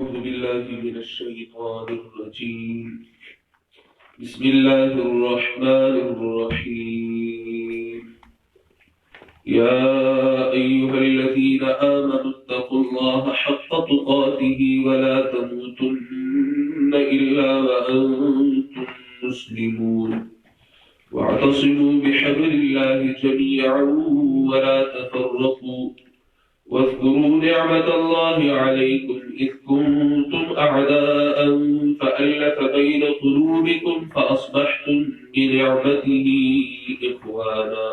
أعوذ بالله من الشيطان الرجيم. بسم الله الرحمن الرحيم. يا أيها الذين آمنوا اتقوا الله حق تقاته ولا تموتن إلا وأنتم مسلمون، واعتصموا بحبل الله جميعا ولا تفرقوا، واذكروا نعمة الله عليكم إذ كنتم أعداء فألف بين قلوبكم فأصبحتم بنعمته إخوانا،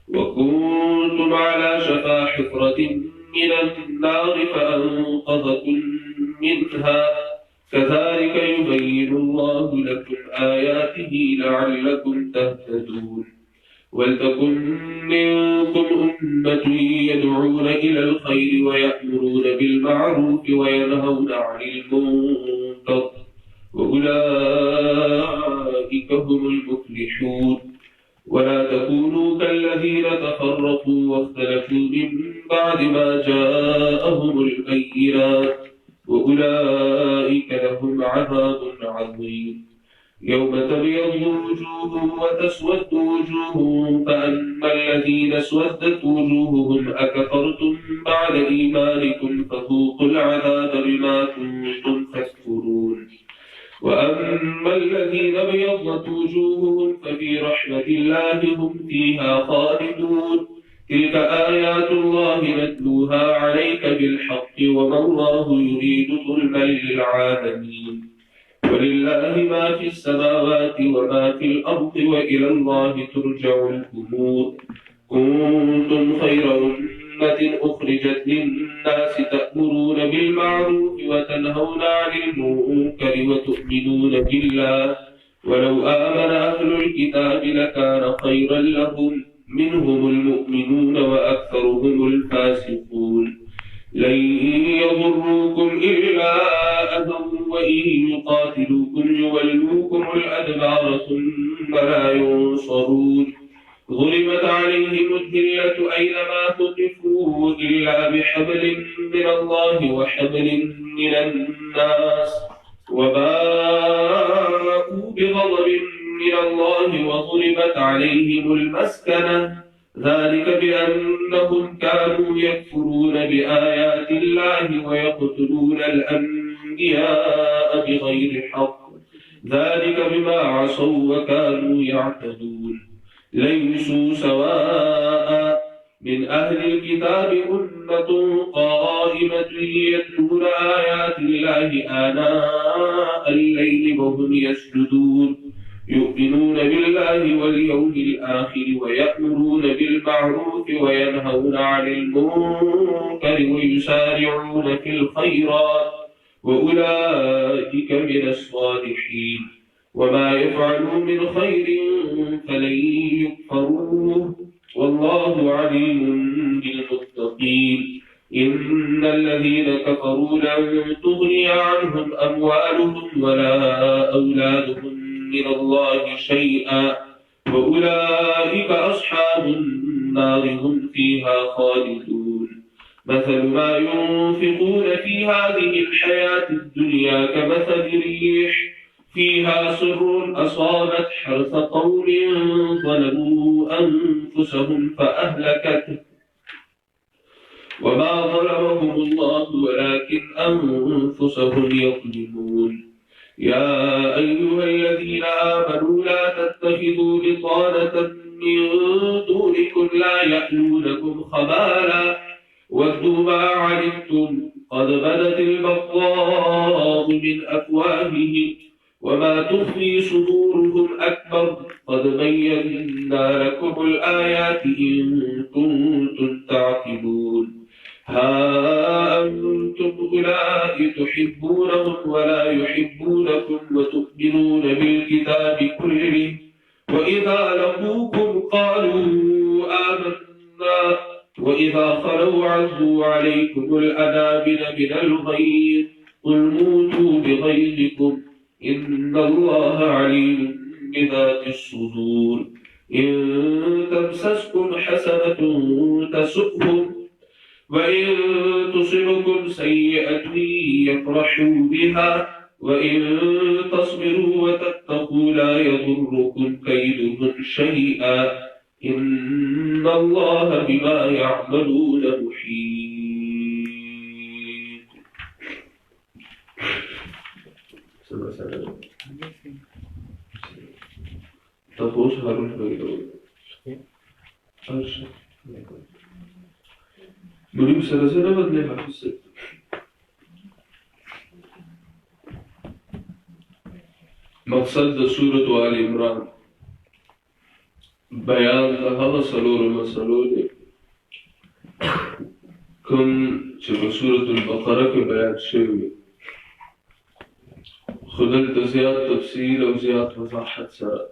وكنتم على شفا حفرة من النار فأنقذكم منها، كذلك يبين الله لكم آياته لعلكم تهتدون. ولتكن منكم أمة يدعون إلى الخير ويأمرون بالمعروف وينهون عن المنكر، وأولئك هم المفلحون. ولا تكونوا كالذين تفرقوا واختلفوا من بعد ما جاءهم البينات، وأولئك لهم عذاب عظيم. يوم تبيض وجوه وتسود وجوه، فأما الذين اسودت وجوههم أكفرتم بعد إيمانكم فذوقوا العذاب بما كنتم تكفرون. وأما الذين ابيضت وجوههم ففي رحمة الله هم فيها خالدون. تلك آيات الله نتلوها عليك بالحق وما الله يريد ظلما للعالمين. ولله ما في السماوات وما في الأرض وإلى الله ترجع الأمور. كنتم خير أمة أخرجت للناس تأمرون بالمعروف وتنهون عن المنكر وتؤمنون بالله، ولو آمن أهل الكتاب لكان خيرا لهم منهم المؤمنون وأكثرهم الفاسقون. لن يضروكم إلا أذى وإن يقاتلوكم يولوكم الأدبار ثم لا ينصرون. ضربت عليهم الذلة أينما ثقفوا إلا بحبل من الله وحبل من الناس، وباءوا بغضب من الله وضربت عليهم المسكنة، ذلك بأنهم كانوا يكفرون بآيات الله ويقتلون الأنبياء بغير حق، ذلك بما عصوا وكانوا يعتدون. ليسوا سواء من أهل الكتاب أمة قائمة يتلون آيات الله آناء الليل وهم يسجدون، يؤمنون بالله واليوم الآخر ويأمرون بالمعروف وينهون عن المنكر ويسارعون في الخيرات، وأولئك من الصالحين. وما يفعلوا من خير فلن يكفروه، والله عليم بالمتقين. إن الذين كفروا لن تغني عنهم أموالهم ولا أولادهم من الله شيئا، وأولئك أصحاب النار هم فيها خالدون. مثل ما ينفقون في هذه الحياة الدنيا كمثل ريح فيها صر أصابت حرث قوم ظلموا أنفسهم فأهلكته، وما ظلمهم الله ولكن أنفسهم يظلمون. يا أيها الذين آمنوا لا تتخذوا بطانة من دونكم لا يألونكم خبالا ودوا ما علمتم قد بدت البغضاء من أفواههم وما تخفي صدورهم أكبر قد بينا لكم الآيات إن كنتم تعقلون. ها أنتم أولئك تحبونهم ولا يحبونكم وتؤمنون بالكتاب كله، وإذا لقوكم قالوا آمنا وإذا خلوا عزوا عليكم الأنامل من الغيظ قل موتوا بغيظكم إن الله عليم بذات الصدور. إن تمسسكم حسنة تسؤهم وإن تصبكم سيئة يفرحوا بها وإن تصبروا وتتقوا لا يضركم كيدهم شيئا إن الله بما يعملون محيط. تفوز هارون بلو سلسلة بدلها في الست. مقصد سورة آل عمران بیان هغه څلور مسلو دي کوم چې په سورة البقره کې بیان شوی خدل د زیات تفصیل او زیات وضاحت سره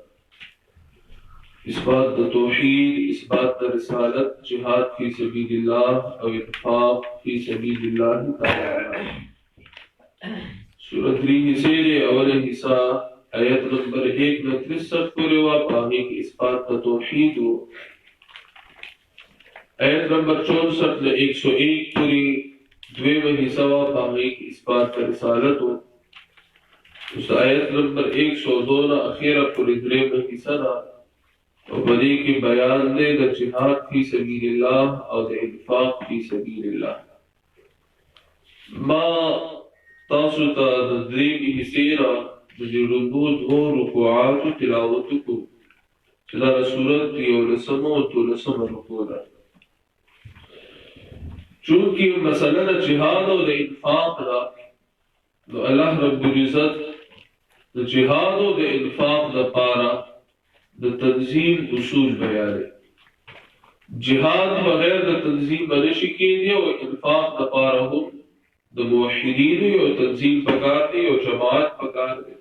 اثبات د توحید، اثبات د رسالت، جهاد فی سبیل الله او انفاق فی سبیل الله تعالی. سورۃ 3 حصے دي. اول حصہ آیت نمبر 1 نے 63 پورے وا پانے کی اثبات د توحید. آیت نمبر 64 نے 101 پوری دویمه حصہ وا پانے کی اثبات د رسالت. اس آیت نمبر 102 نے اخیرہ پوری دریمه حصہ دا او بدی کی بیان دے د جہاد فی سبیل اللہ او د انفاق فی سبیل اللہ. ما تاسو ته د دریمه حصے را د جلوبو دو رکوعات تلاوت کو چې دا سورۃ یو لسمه او تلسمه رکوع ده. چونکہ مسئلہ د جهاد او د انفاق دا نو الله رب العزت د جهاد او د انفاق د پاره د تنظیم اصول بیان. جهاد بغیر د تنظیم بنشي کېږي او انفاق د پاره هم د موحدین او تنظیم پکار دی او جماعت پکار دی.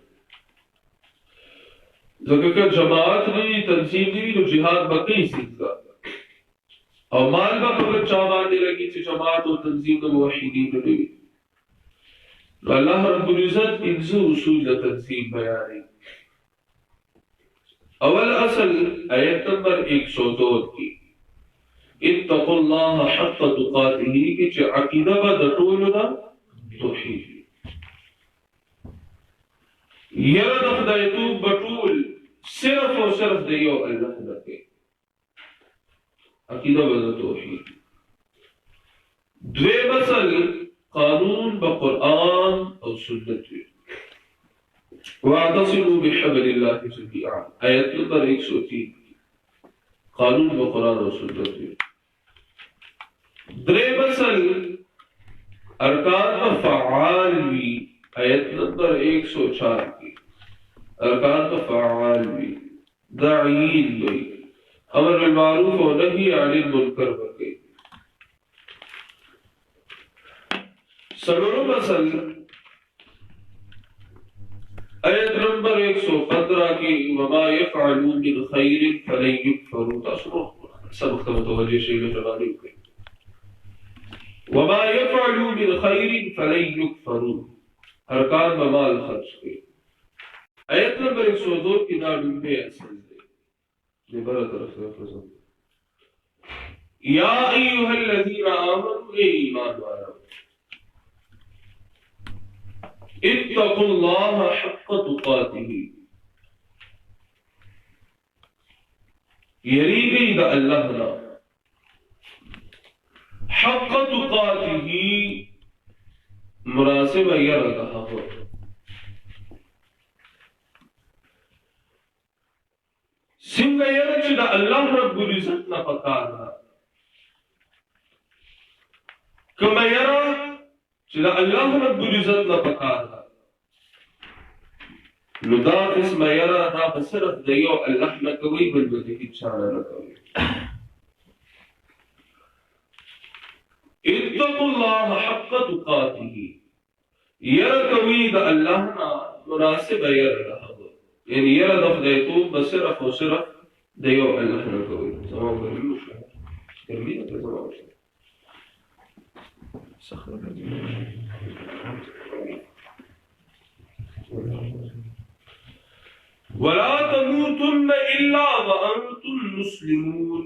ځکه که جماعت نه تنظیم نه نو جهاد به کوي څنګه او مال به په چا باندې لګي چې جماعت او تنظیم د موحدین نه وي. الله رب العزت پنځه اصول د تنظیم بیانوي. اول اصل آیت نمبر 102 کی اتقوا الله حق تقاته کی چې عقیده به د ټولو دا توحید یره د خدای توب بټول صرف او صرف د یو الله دغه عقیده به د توحید. دویم اصل قانون به قرآن او سنت وي. واعتصموا بحبل الله جميعا آیت نمبر 103 قانون و قرآن و سنت. دریم اصل ارکان و فعال وی آیت نمبر 104 کی ارکان و فعال وی داعین وی امر بالمعروف و نهی عن المنکر وی. سلورم اصل آیت نمبر 115 کی وما يفعلوا من خیر فلن يكفروا. تاسو سبق ته متوجه شئ له جوابي کوي. وما يفعلوا من خیر فلن يكفروا ارکان مال خرج کوي. آیت نمبر 102 کی دا ډوبه اصل دی. دې بل طرف ته فرض یا ایها الذین آمنوا ایمان والو اتقوا الله حق تقاته یریږي د الله نه حق تقاته مناسب یره هغه څنګه یره چې د الله رب العزت نه پکار ده کومه یره چې د الله رب العزت نه پکار ده نو دا قسم یره دا صرف د یو الله نه کوي بل به هیڅ چا نه کوي. اتقوا الله حق تقاته یره کوي د الله نه مناسب یره ده یعنی یره د خدای توب به صرف او صرف د یو الله نه کوي. تمام کړو شو ګرمي ته تمام شو سخره ولا تموتن الا وانتم مسلمون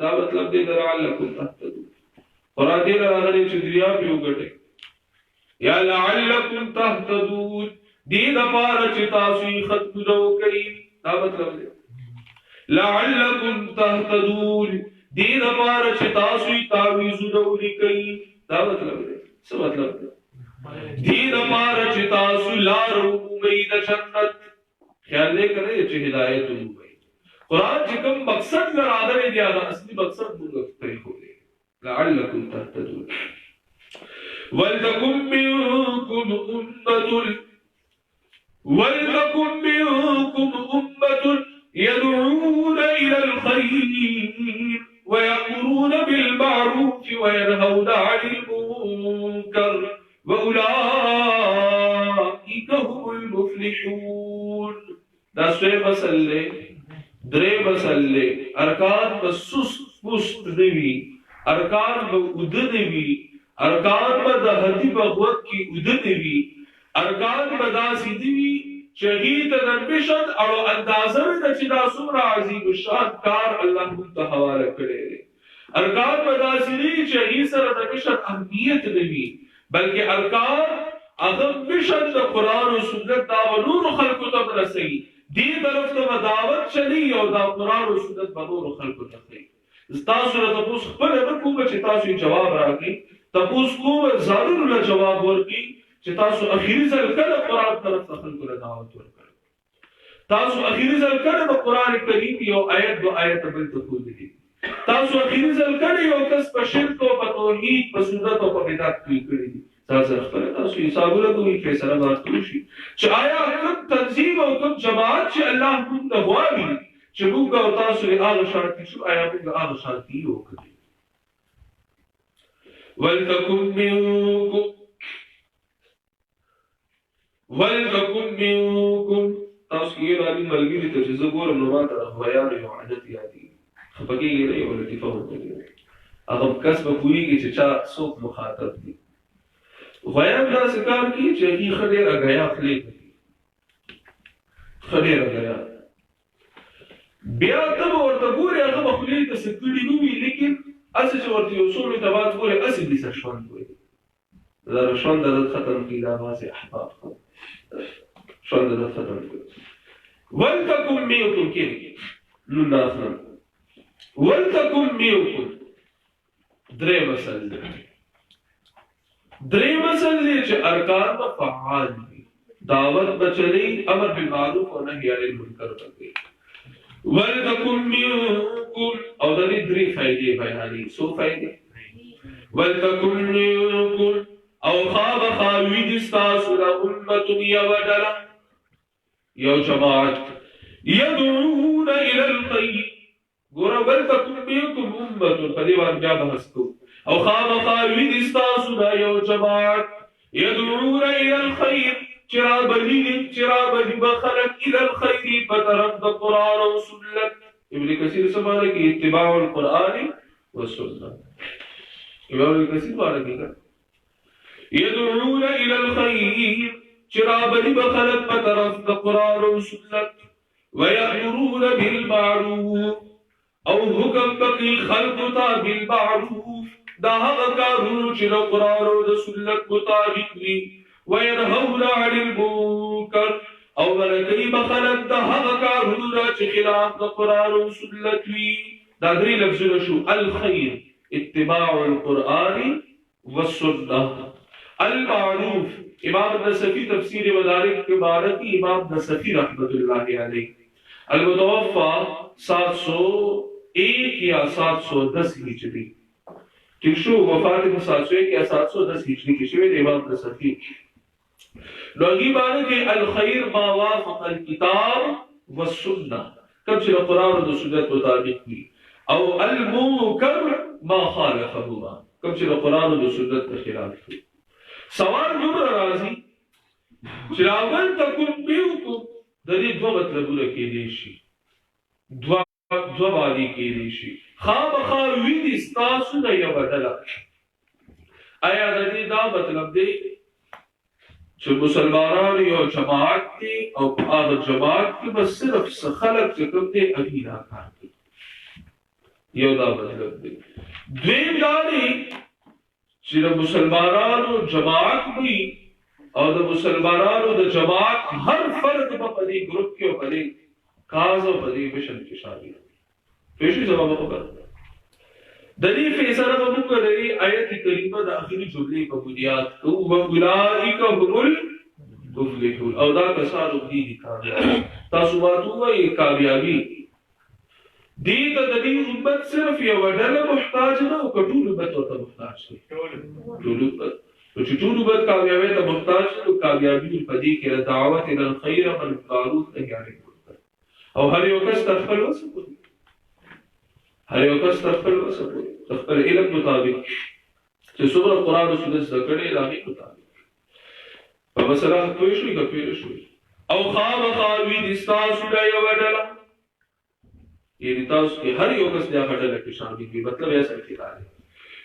دا مطلب دی لعلکم تهتدون قرآن دی راغلی چې دنیا په وګټي یا لعلکم تهتدون دی د پاره چې تاسو یې ختم وکړي دا مطلب دی لعلکم تهتدون دی د پاره چې تاسو یې تعویذونه ولیکئ دا مطلب دی څه مطلب دی دی د پاره چې تاسو لار ومومئ د جنت خیال دې کړئ چې هدایت ومومئ قرآن چې کوم مقصد راغلی دی هغه اصلي مقصد موږ پرېښو دی لعلکم تهتدون ولتكن منكم أمة يدعون إلى الخير ويأمرون بالمعروف وينهون عن المنكر وأولئك هم المفلحون دا سوی مسئلے درے مسئلے ارکان بسس پست نوی ارکان با ادن وی ارکان با دا حدی بغوت کی ادن وی ارکان با دا سیدی وی شهید نرمشد او اندازر دا چی دا سمر عظیم الشان کار اللہ منتحوال کرے ارکان با دا سیدی شهید سر نرمشد اہمیت نوی بلکہ ارکان اغم مشد دا قرآن و سنت دا و نور خلق تب رسی دی طرف تا دعوت چلی او دا قرآن و سنت با نور خلق تب تاسو را تپوس خپل نکوم چې تاسو جواب راکړي تپوس کوم ضرور له جواب ورکړي چې تاسو اخیری ځل کله قرآن طرف ته خلکو له دعوت ورکړي تاسو اخیری ځل کله د قرآن کریم یو آیت دو آیت بل ته کولی تاسو اخیری ځل کله یو کس په شرک او په توحید په سنت او په بدعت کې کړی دي تاسو خپل تاسو حسابونه کوئ فیصله ورکړئ شي چې آیا کوم تنظیم او کوم جماعت چې الله موږ ته غواړي چې موږ او تاسو یې هغه شرط شو آیا موږ هغه شرط یو کړی ولتكن منكم تاسو یې راځي ملګری ته چې زه ګورم نو ماته بیان یو عادت یادي خپګي نه یو لطیفه وکړي هغه کس به پوریږي چې چا څوک مخاطب دي غیاب دا سکار کی چې هی خډیر غیا خلی خډیر غیا بیا ته ورته ګوري هغه مخلي ته سکړي نو وی لیکن اسه چې ورته یو څو میته بعد ګوري اسه دې سشوان وي دا شوند د ختم کی دا واسه احباب شوند د ختم ولتكن منكم کې نو ناصر ولتكن منكم درې مسله درې مسلې چې ارکان په فعال دي دعوت بچلي امر بالمعروف او نهي عن المنکر کوي ولتكن منكم او د دې درې فائدې بیانې سو فائدې ولتكن منكم او خاب خاوید استاسو امه یودلا یو جماعت يدعون الى الخير ګور ولتكن منكم امه په دې باندې بیا بحث کوو او خامخاوید استاسو دا یو جماعت يدعون الى الخير چرابلی بخلق الى الخير بطرف دا قرآن و سنت ابن کثیر سمانے کی اتباع القرآن و سنت امام ابن کثیر مانے کی يدعون الى الخير چرابلی بخلق بطرف دا قرآن و سنت ويأمرون بالمعروف او حکم بقی خلق تا بالمعروف دا هغه کارونه چې د قرآن او د سنت مطابق وي وينهون عن المنکر او ولکۍ بخلق دا هغه کارونه چې خلاف د قرآن او سنت وي دا درې لفظونه شو الخير اتباع القرآن والسنة المعروف امام نصفی تفسیر مدارک کے بارکی امام نصفی رحمت اللہ علیہ المتوفى 701 یا 710 ہجری ٹھیک شو وفات میں 701 یا 710 ہجری کی شوید امام نصفی لوگی بانے کہ الخیر ما وافق الكتاب والسنہ کم چلا قرآن و سنت مطابق بھی او المنکر ما خالفهما کم چلا قرآن و سنت خلاف بھی سوال نمبر راضی چلاول تکن بیوکم دری دو مطلبونه کېدی شي دو باندې کېدی شي خامخا وید استاسو نه یو بدله آیا د دې دا مطلب دی چې مسلمانان یو جماعت دي او هغه جماعت کې بس صرف خلک چې کوم دي اغینا کار کوي یو دا مطلب دی. دویم دا دی چې د مسلمانانو جماعت وي او د مسلمانانو د جماعت هر فرد په دې ګروپ کې او په دې کاز او په دې مشن کې شامل وي. پېښې جواب وکړه. د دې فیصله به موږ لري آیت کریمه د اخري جملې په بنیاد او اولئک هم المفلحون او دا کسانو دي کامیاب. تاسو ماتوي کامیابی دې ته د دې امت صرف یو ډله محتاج نه او ټول امت ته محتاج دي. ټول چې ټول امت کامیابی ته محتاج او کامیابی په دې کې دعوت الى الخير والمعروف نهي عن المنکر او هر یو کس خپل وسه هر یو کس خپل وسه خپل علم مطابق چې څومره قرآن او سنت زده کړي هغه مطابق په مسله کوی شوی کپیر شوی او خامخاوی د تاسو لا یو ډله یعنی تاسو کې هر یو کس دا ډله کې شامل دي. مطلب یې څه کې راځي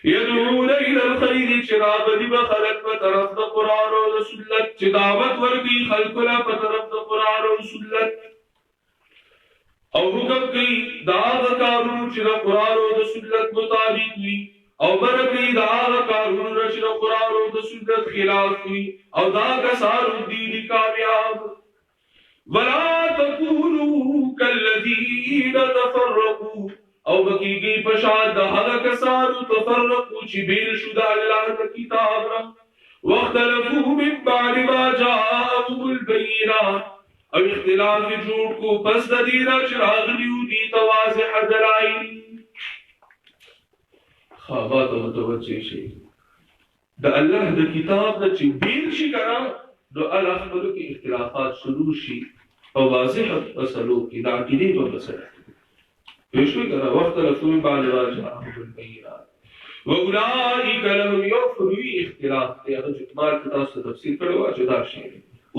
يدعون الى الخير شراب دي بخلق په طرف د قرآن او سنت چې دعوت ورکړي خلق له په طرف د قرآن او سنت او حکم کوي دا کارونه چې د قرآن او سنت مطابق وي او برکې دا کارونه چې د قرآن او سنت خلاف وي او دا کسانو دي کامیاب. ولا تكونوا كالذين تفرقوا او بکیږي پشاد د هغه کسانو تفرقوا چې بیل شو د الله د کتاب را واختلفوا من بعد ما جاءهم البينات او اختلاف جوړ کو پس د دې را چې راغلیو دي واضح دلایل. خابات متوجه شي د الله د کتاب نه چې بیل شي کنه نو الله خپل کې اختلافات شروع شي او واضح مسلو کې د عقیدې په مسله پېښوي کنه وخت رسول بعد راځه بالبينات واولئک لهم يفروي اختلاف ته هغه چې ما تاسو تفسیر کړو چې دا شی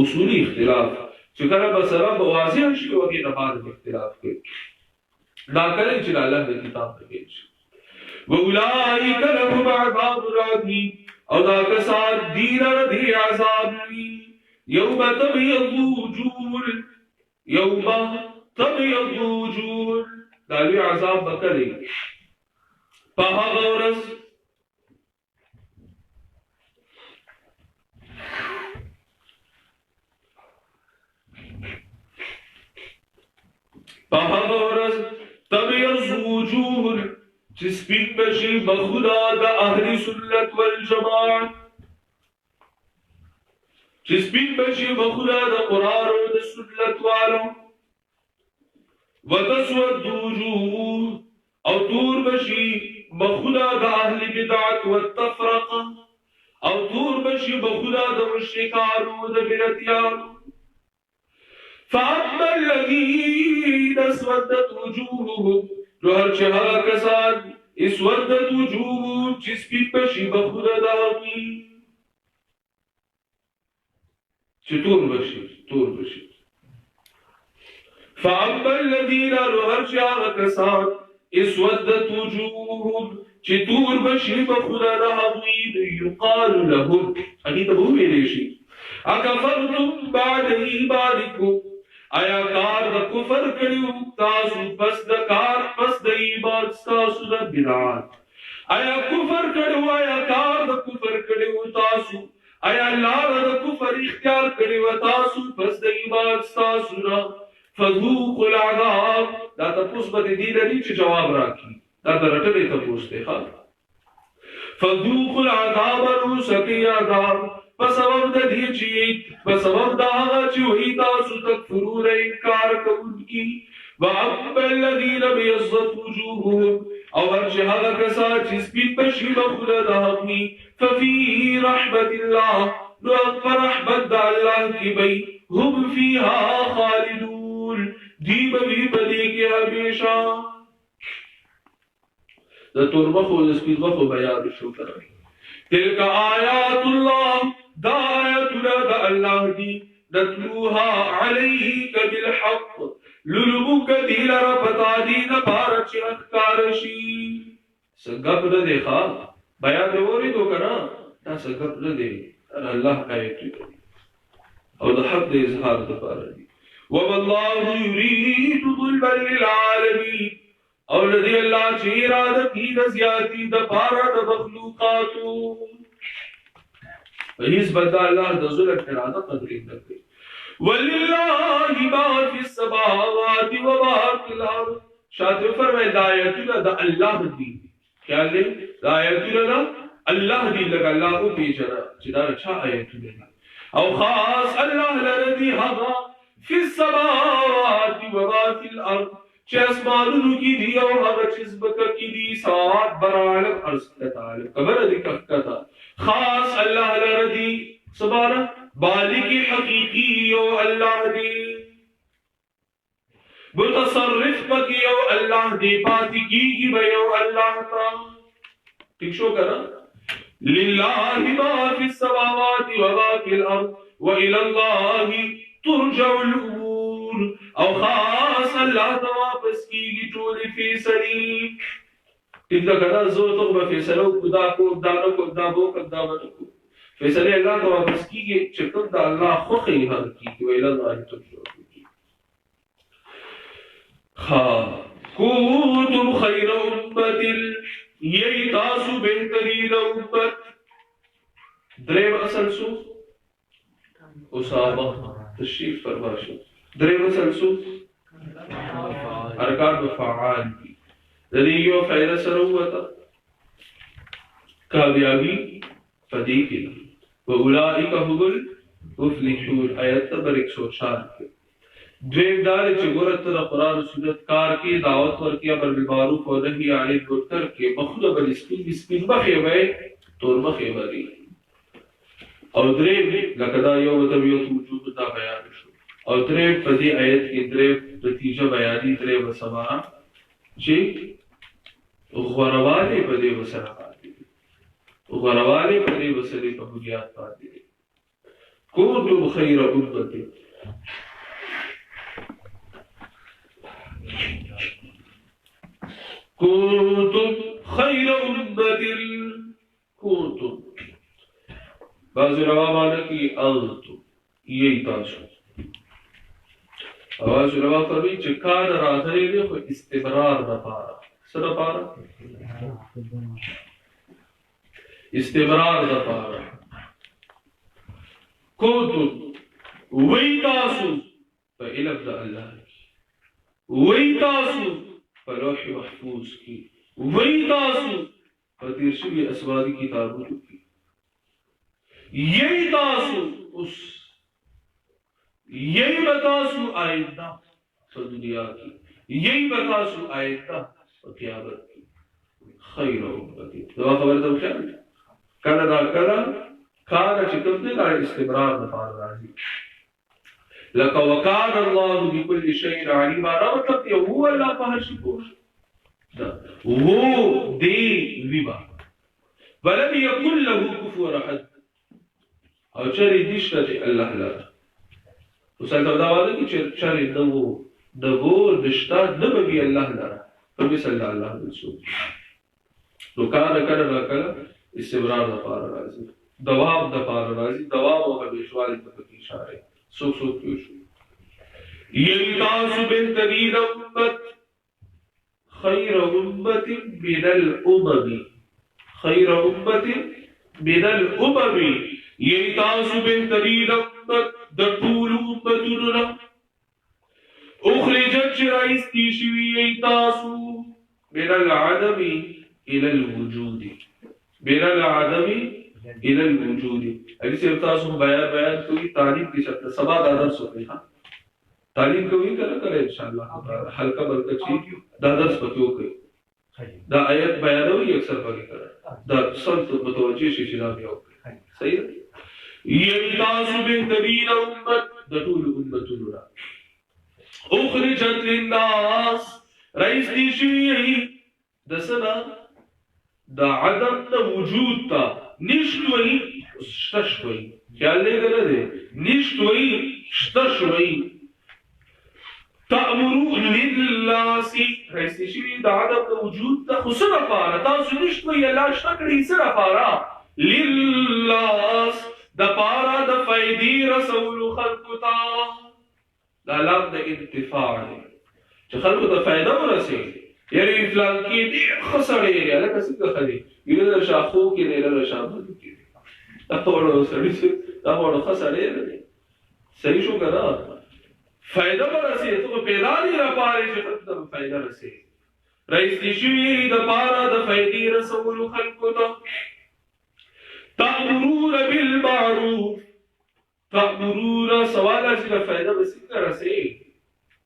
اصولي اختلاف چې کله به سبب واضح شي او کې نه بعد اختلاف کوي دا کله چې الله د کتاب ته کې واولئک لهم عذاب عظیم او دا کسان دین ردی عذاب لی یوم تبیض وجوه دا لوی عذاب بکلی پاها غورز تبیض وجوه چې سپین بشي بخدا د اهل سنت والجماعت چې سپین بشي بخدا د قرآن او د سنت والو وتسود وجوه او تور بشي بخدا د اهل بدعت والتفرقه او تور بشي بخدا د مشرکان او د بدعتيان. فاما الذين اسودت وجوههم جو هر چه هغه کسان اسودت وجوه چې سپین بشي بخدا د هغوی چې تور بشي فاما الذين هر چه هغه کسان اسودت وجوههم چې تور بشي بخدا د هغوی يقال لهم هغې ته به وویلی شي اکفرتم بعد ایمانکم آیا کار د کفر کړیو تاسو پس د ایمان تاسو د بدعت آیا کفر کړیو آیا کار د کفر کړیو تاسو آیا لار د کفر اختیار کړیو تاسو پس د ایمان تاسو نه فذوقوا العذاب دا تاسو به دې لري چې جواب راکړي دا رټلې تاسو ته ښه فذوقوا العذاب رسکی عذاب فسبب د دې چې فسبب دا چې وې تاسو تکفرون انکار کوونکی واما الذين بيضت وجوههم او هرچه هغه کسان چې سپین بشي بخدا د هغوی ففي رحمت الله نو په رحمت د الله کې به هم فيها خالدون دی به په دې کې همیشه. د تورمخو د سپین مخو بیان شو کړی تلک آیات الله دا آیاتنا دا اللہ دی نتلوها علیک بالحق للمک دیل ربطا دین پارچ اخکارشی سگپ ندے خواه بیان دوری دو کنا تا سگپ ندے اللہ آیت دی او دا حق دے اظہار دا پارا دی وَمَا اللَّهُ يُرِيدُ ظُلْمًا لِلْعَالَمِينَ او لدی اللہ چی ارادہ کی نزیاتی دا پارا دا مخلوقاتو وحیث بدا اللہ دا ظلم ارادہ قدرین نکے وَلِلَّهِ مَا فِي السَّمَاوَاتِ وَمَا فِي الْأَرْضِ شاطر فرمائے دا آیتنا دا اللہ دی کیا لے دا آیتنا اللہ دی لگا اللہ کو پیجنا چدا رچا آیتنا او خاص اللہ لردی حقا فی السماوات وما فی الارض چه اسمانونو کی دی او حقا چزبکا کی دی سواد برعالم عرض تعالیم کبر دی کفکتا خاص اللہ لردی سبحانہ بالغ حقیقی او اللہ دی متصرف پکی او اللہ دی پاتی کی گی بے او اللہ تا ٹھیک شو کرا للہ ما فی السماوات وما فی الارض وإلى الله ترجع الأمور او خاص اللہ تا واپس کی گی ٹولی فیصلی ٹھیک دا کرا زو تغبہ فیصلو کدا کو دانو کو دابو کدا منکو فیصلے اللہ تو واپس کی گئے چکم دا اللہ خوخی حل کی گئے ویلہ اللہ ترجع کی کنتم خیر امت یہی تاسو بہترین امت دریم اصل سو اسامہ تشریف فرماشو دریم اصل سو ارکان فعال کی ذریعہ فائدہ سر ہوا تھا کامیابی فدی کے لیے وَأُولَئِكَ هُمُ الْمُفْلِحُونَ آیت نمبر 104 دویم دار چه گورت دا قرآن و سنت کار کی دعوت ورکی امر بالمعروف و نہی عن المنکر کے مخلوق بسپین مخیبه تور مخیبری او دریم لکدا یوم تبیوت وجوب دا بیان شو او دریم فدی آیت کی دریم نتیجہ بیانی دریم سماع چه غوروالی پدی وسرحات غروالے پدے وسلے پر بنیاد پاتے کنتم خیر امت کنتم خیر امت کنتم بعض روا مانا کی انتم یہی تاسو بعض روا فرمی چکان راتھنے لئے کوئی استمرار نہ پارا سنا پارا استمرار دا پارا کنتم وی تاسو پا علم دا اللہ کی وی تاسو پا لوح محفوظ کی وی تاسو پا تیرشوی اسمانی کتابوں کی یہی تاسو اس یہی بتاسو آئندہ پا دنیا کی یہی بتاسو آئندہ پا قیامت کی خیر امتی دعا خبر دا خیال کانا دا کانا چکم دے دا استمرار نفار راضی لکا وکان اللہ بکل شئین علیما نا مطلب دیا وہ اللہ پہر شکوش وہ دے ویبا ولم یکن لہو کفور حد او چاری دیشتا دے اللہ لارا وسال توداوالا کی چاری نوو نشتا نبگی اللہ لارا فبی صلی اللہ علیہ وسلم تو کانا کانا استمرار دفار راضی دوام دفار راضی دوام و ہمیشوالی دفکی اشارے سوک کیوشو یہی تاسو بہترین امت خیر امت من الامم خیر امت من الامم یہی تاسو بہترین امت در طول امتنا اخرجت چرائیس تیشوی یہی تاسو من العدم الى الوجود من العدم الى الوجود اگر سے تاسو بیان کوئی تعلیم کی شرط سبا دا درس ہوئی ہاں تعلیم کوئی کرے انشاءاللہ حلقہ برکچی دا درس پتیو کوئی دا آیت بیان ہوئی اکثر پاکی کرے دا سنت متوجہ شیشنامی ہو صحیح ہے یہ تاسو بہترین امت دا طول امتنا اخرجت للناس رئیس دیشوی یہی دسنا دا عدم دا وجود تا نشت وئی شتش وئی خیال لے گا دے نشت وئی شتش وئی تأمرو للناسی رئیس دیشوی دا عدم دا وجود تا خسن پارا تاسو نشت وئی اللہ شتکڑی سر پارا للناس دا پارا دا فیدی رسول خلقتا دا لام دا انتفاع دے چه خلقو دا فیدہ ورسے یعنی فلان کې ډېر ښه سړی دی هلکه څنګه ښه دی له شاخو کې دی له شاخو کې دی دا وړو سړی دا وړو ښه سړی دی صحیح شو که نه فایده به رسېږي ته خو پیدا دي راپارې چې خلکو ته به فایده رسېږي رئیسي شوي دپاره د فایدې رسولو خلکو ته تأمرون بالمعروف تأمرون سوال چې فایده به څنګه رسېږي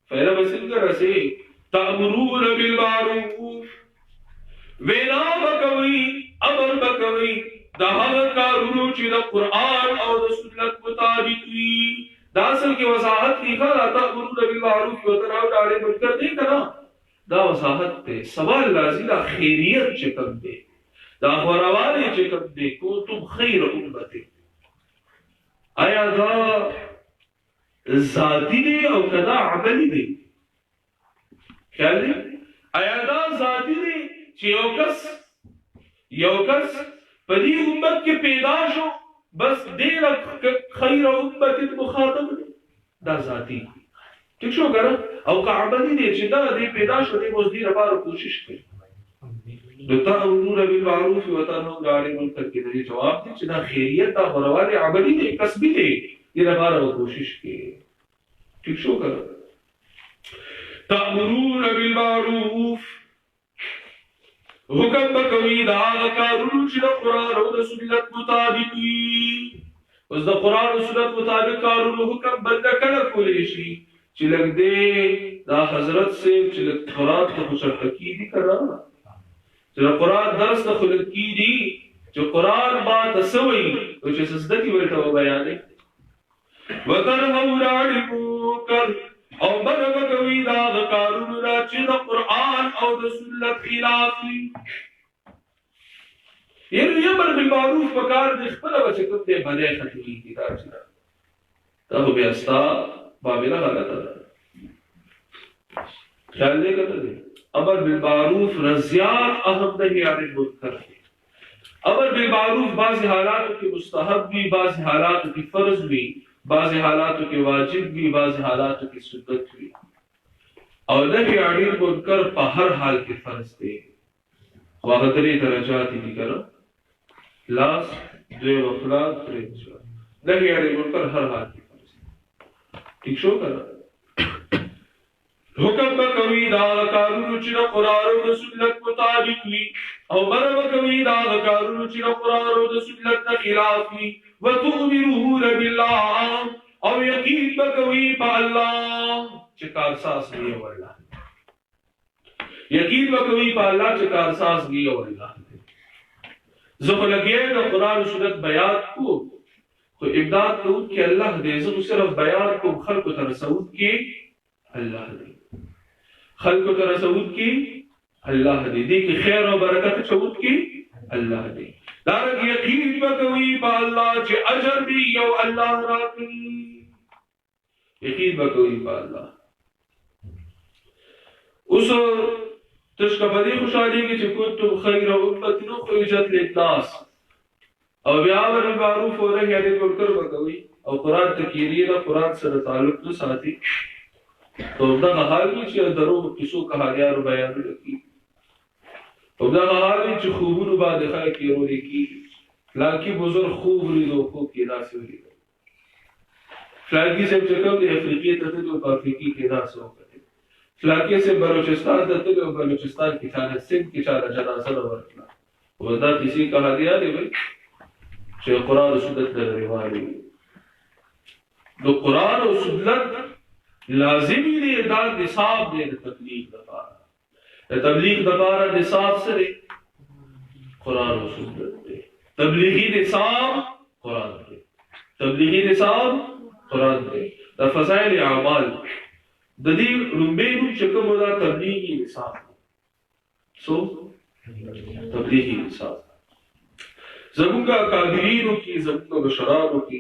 فایده به څنګه رسېږي تأمرون بالمعروف وینا بکوي امر بکوي د هغه کارونو چې د قرآن او د سنت مطابق وي دا اصل کې وضاحت لیکل تأمرون بالمعروف وتنهون عن المنکر دی کنه دا وضاحت ته سوال لازم دا خیریت چې کوم دی دا غوړوالی چې کوم دی کنتم خیر امته آیا دا ذاتی دی او کدا عملی دی خیال دی آیا دا ذاتی دی چې یو کس په دې امت کې پیدا شو بس ډېر خیر امت مخاطب دی دا ذاتی ٹھیک شو کنه او که عملی دی چې دا دې پیدا شو دې اوس دې لپاره کوشش کوي نو تأمرون بالمعروف وتنهون عن المنکر کې دې جواب دی چې دا خیریت دا غوړوالی عملی دی کسبی دی دې لپاره کوشش کوي ٹھیک شو کنه تأمرون بالمعروف حکم بکوي دا کارونو چې د قرآن او د سنت مطابق وي اوس د قرآن او سنت مطابق کارونو حکم بند کله کولی شي چې لږ دی دا حضرت صاحب چې د قرآن ته خو چرته کېدي که نه چې د قرآن درس ته خو لږ کېدي چې قرآن ما ته څه وایي نو چې څه زده کړي ورته وبیانوي وتنهون عن المنکر او منع بکوي دا هغه کارونو نه چې د قرآن او د سنت خلاف وي یعنې امر بالمعروف پکار دی خپله به چې کوم دی بدی ختمېږي دا چې دا خو بیا ستا معامله غلطه ده خیال دی که نه دی امر بالمعروف نه زیات اهم نهي عن المنکر امر بالمعروف بعض حالاتو کې مستحب وي بعض حالاتو کې فرض وي بعض حالاتو کې واجب وي بعض حالاتو کې سنت وي او نهي عن المنکر په هر حال کې فرض دی خو هغه درې درجات دي که نه لاس دویم اخلاق دریم صفات نهي عن المنکر هر حال کې فرض دی ٹھیک شو که نه حکم بکوي دا کارونو چې د قرآن او د سنت مطابق وي او منع بکوي دا کارونو چې د قرآن او د سنت نه خلاف وي وتؤمنون بالله او یقین بکوي په الله چې کارساز دی او الله یقین بکوي په الله چې کارساز دی او الله زه خو لګیا د قرآن او سنت بیان کو خو امداد کوم کې الله دې زه صرف بیان کوم خلکو ته رسول کې الله دې خلکو ته رسول کې الله دې دې کې خیر او برکت چوت کې الله دې دارنګ یقین بکوي په الله چې اجر دی یو الله راکړي یقین بکوي په الله اوس تشکا بدی خوشحالی کې چې کنتم خیر امت اخرجت للناس او بیا امر بالمعروف او نهي عن المنکر بکوي او قرآن تکیری دا قرآن سره تعلق نه ساتي تو دا حال کې چې درو کیسو کہانیانو بیان وکړي او دا حال چې خوبونو باندې خلک یې ورولي کی فلانکی بزرگ خوب لیدو خوب کې ناس ولیدو فلانکی سے چکم دی افریقی ته تلو په افریقی کې ناس وکړي فلانکی سے بلوچستان ته تلو بلوچستان کې چاله سند کې چاله جنازه ورکړه او دا کسی کہانیاں دی وای چې قرآن او سنت نه روایت نو قرآن او سنت لازمی دی دا نصاب دی د تبلیغ لپاره د تبلیغ لپاره نصاب سره قرآن او سنت دی تبلیغی نصاب قرآن دی تبلیغی نصاب قرآن دی د فضائل اعمال د دې لومبې نوم چې کوم دا تبلیغی نصاب سو تبلیغی نصاب زمونږه کاګرینو کې زمونږه بشرانو کې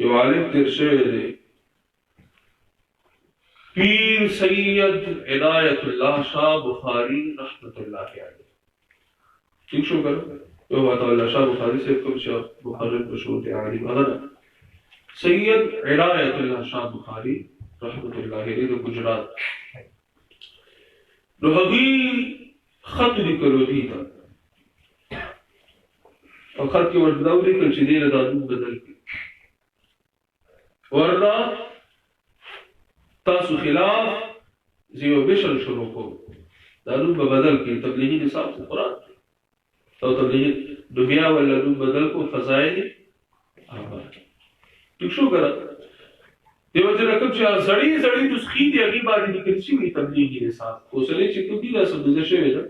یو عالم تیر شوی دی پیر سید عنایت اللہ شاہ بخاری رحمت اللہ علیہ ٹھیک شو کرو یو بات اللہ شاہ بخاری سے کم شاہ بخاری مشہور عالم اگر سید عنایت اللہ شاہ بخاری رحمت اللہ علیہ گجرات نو هغوی خط لیکلو دي ته او خط کې ورته دا ولیکل چې دې نه دا نوم بدل کړي ورنه تاسو خلاف زیو بشر شروع کوو دا نوم به بدل کړي تبلیغي نصاب خو قرآن او تبلیغي نو بیا ولا نوم بدل کو فضایل ټیک شو که نه دیو چې رقم چې سړی نسخې دي هغې باندې لیکل شوي تبلیغي نصاب اوسنۍ چې کوم دي دا سمجه شوې ده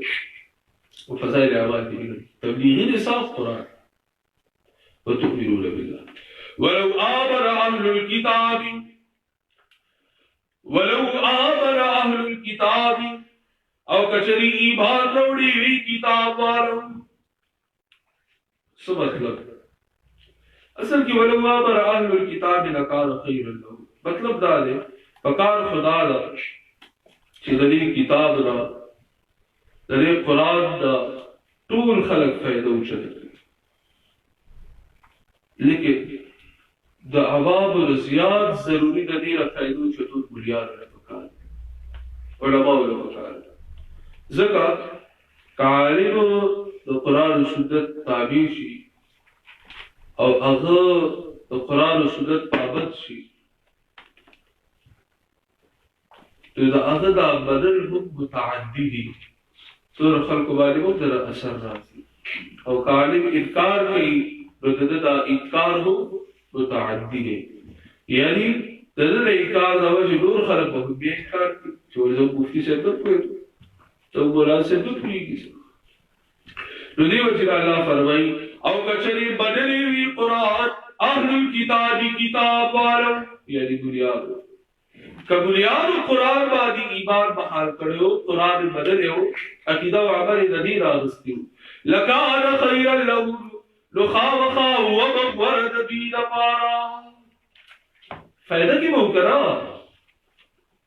او فضایل اعمال دي تبلیغي نصاب قرآن وتؤمنون بالله ولو آمن أهل الكتاب او کچری ایمان روڑی وی کتاب والو سو مطلب اصل کی ولو آمن أهل الكتاب لکان خیر اللہ مطلب دا دے فکار خدا دا چی دلی کتاب دا دلی قرآن دا طول خلق فیدہ اچھت لیکن دا عوام رضیات ضروری دا دیر فیدہ اچھت بلیان رفکار علماء رفکار ذکا کعالم دا قرآن و سنت تابع شی او اغا دا قرآن و سنت پابند شی تو دا اغا دا بدل هم متعدی دی تو خلق باری هم در اثر رازی او کعالم انکار کی دا انکار هم متعدی دی یعنی دا انکار دا وجه نور خلق بہت بھی انکار کی چوڑ دا مفتی سے دک ہوئے تو مولانا سے دک ہوئی کسی نو دیو چلا اللہ فرمائی او کچری بدلی وی قرآن اہل الكتاب کتاب والو یعنی بنیاد کا بنیاد قرآن بادی ایمان بحال کرے ہو قرآن بدلے ہو عقیدہ و عمل ندیر آغستی ہو لکان خیر لہو لخاوخا ومغورد دین پارا فائدہ کی موکرہ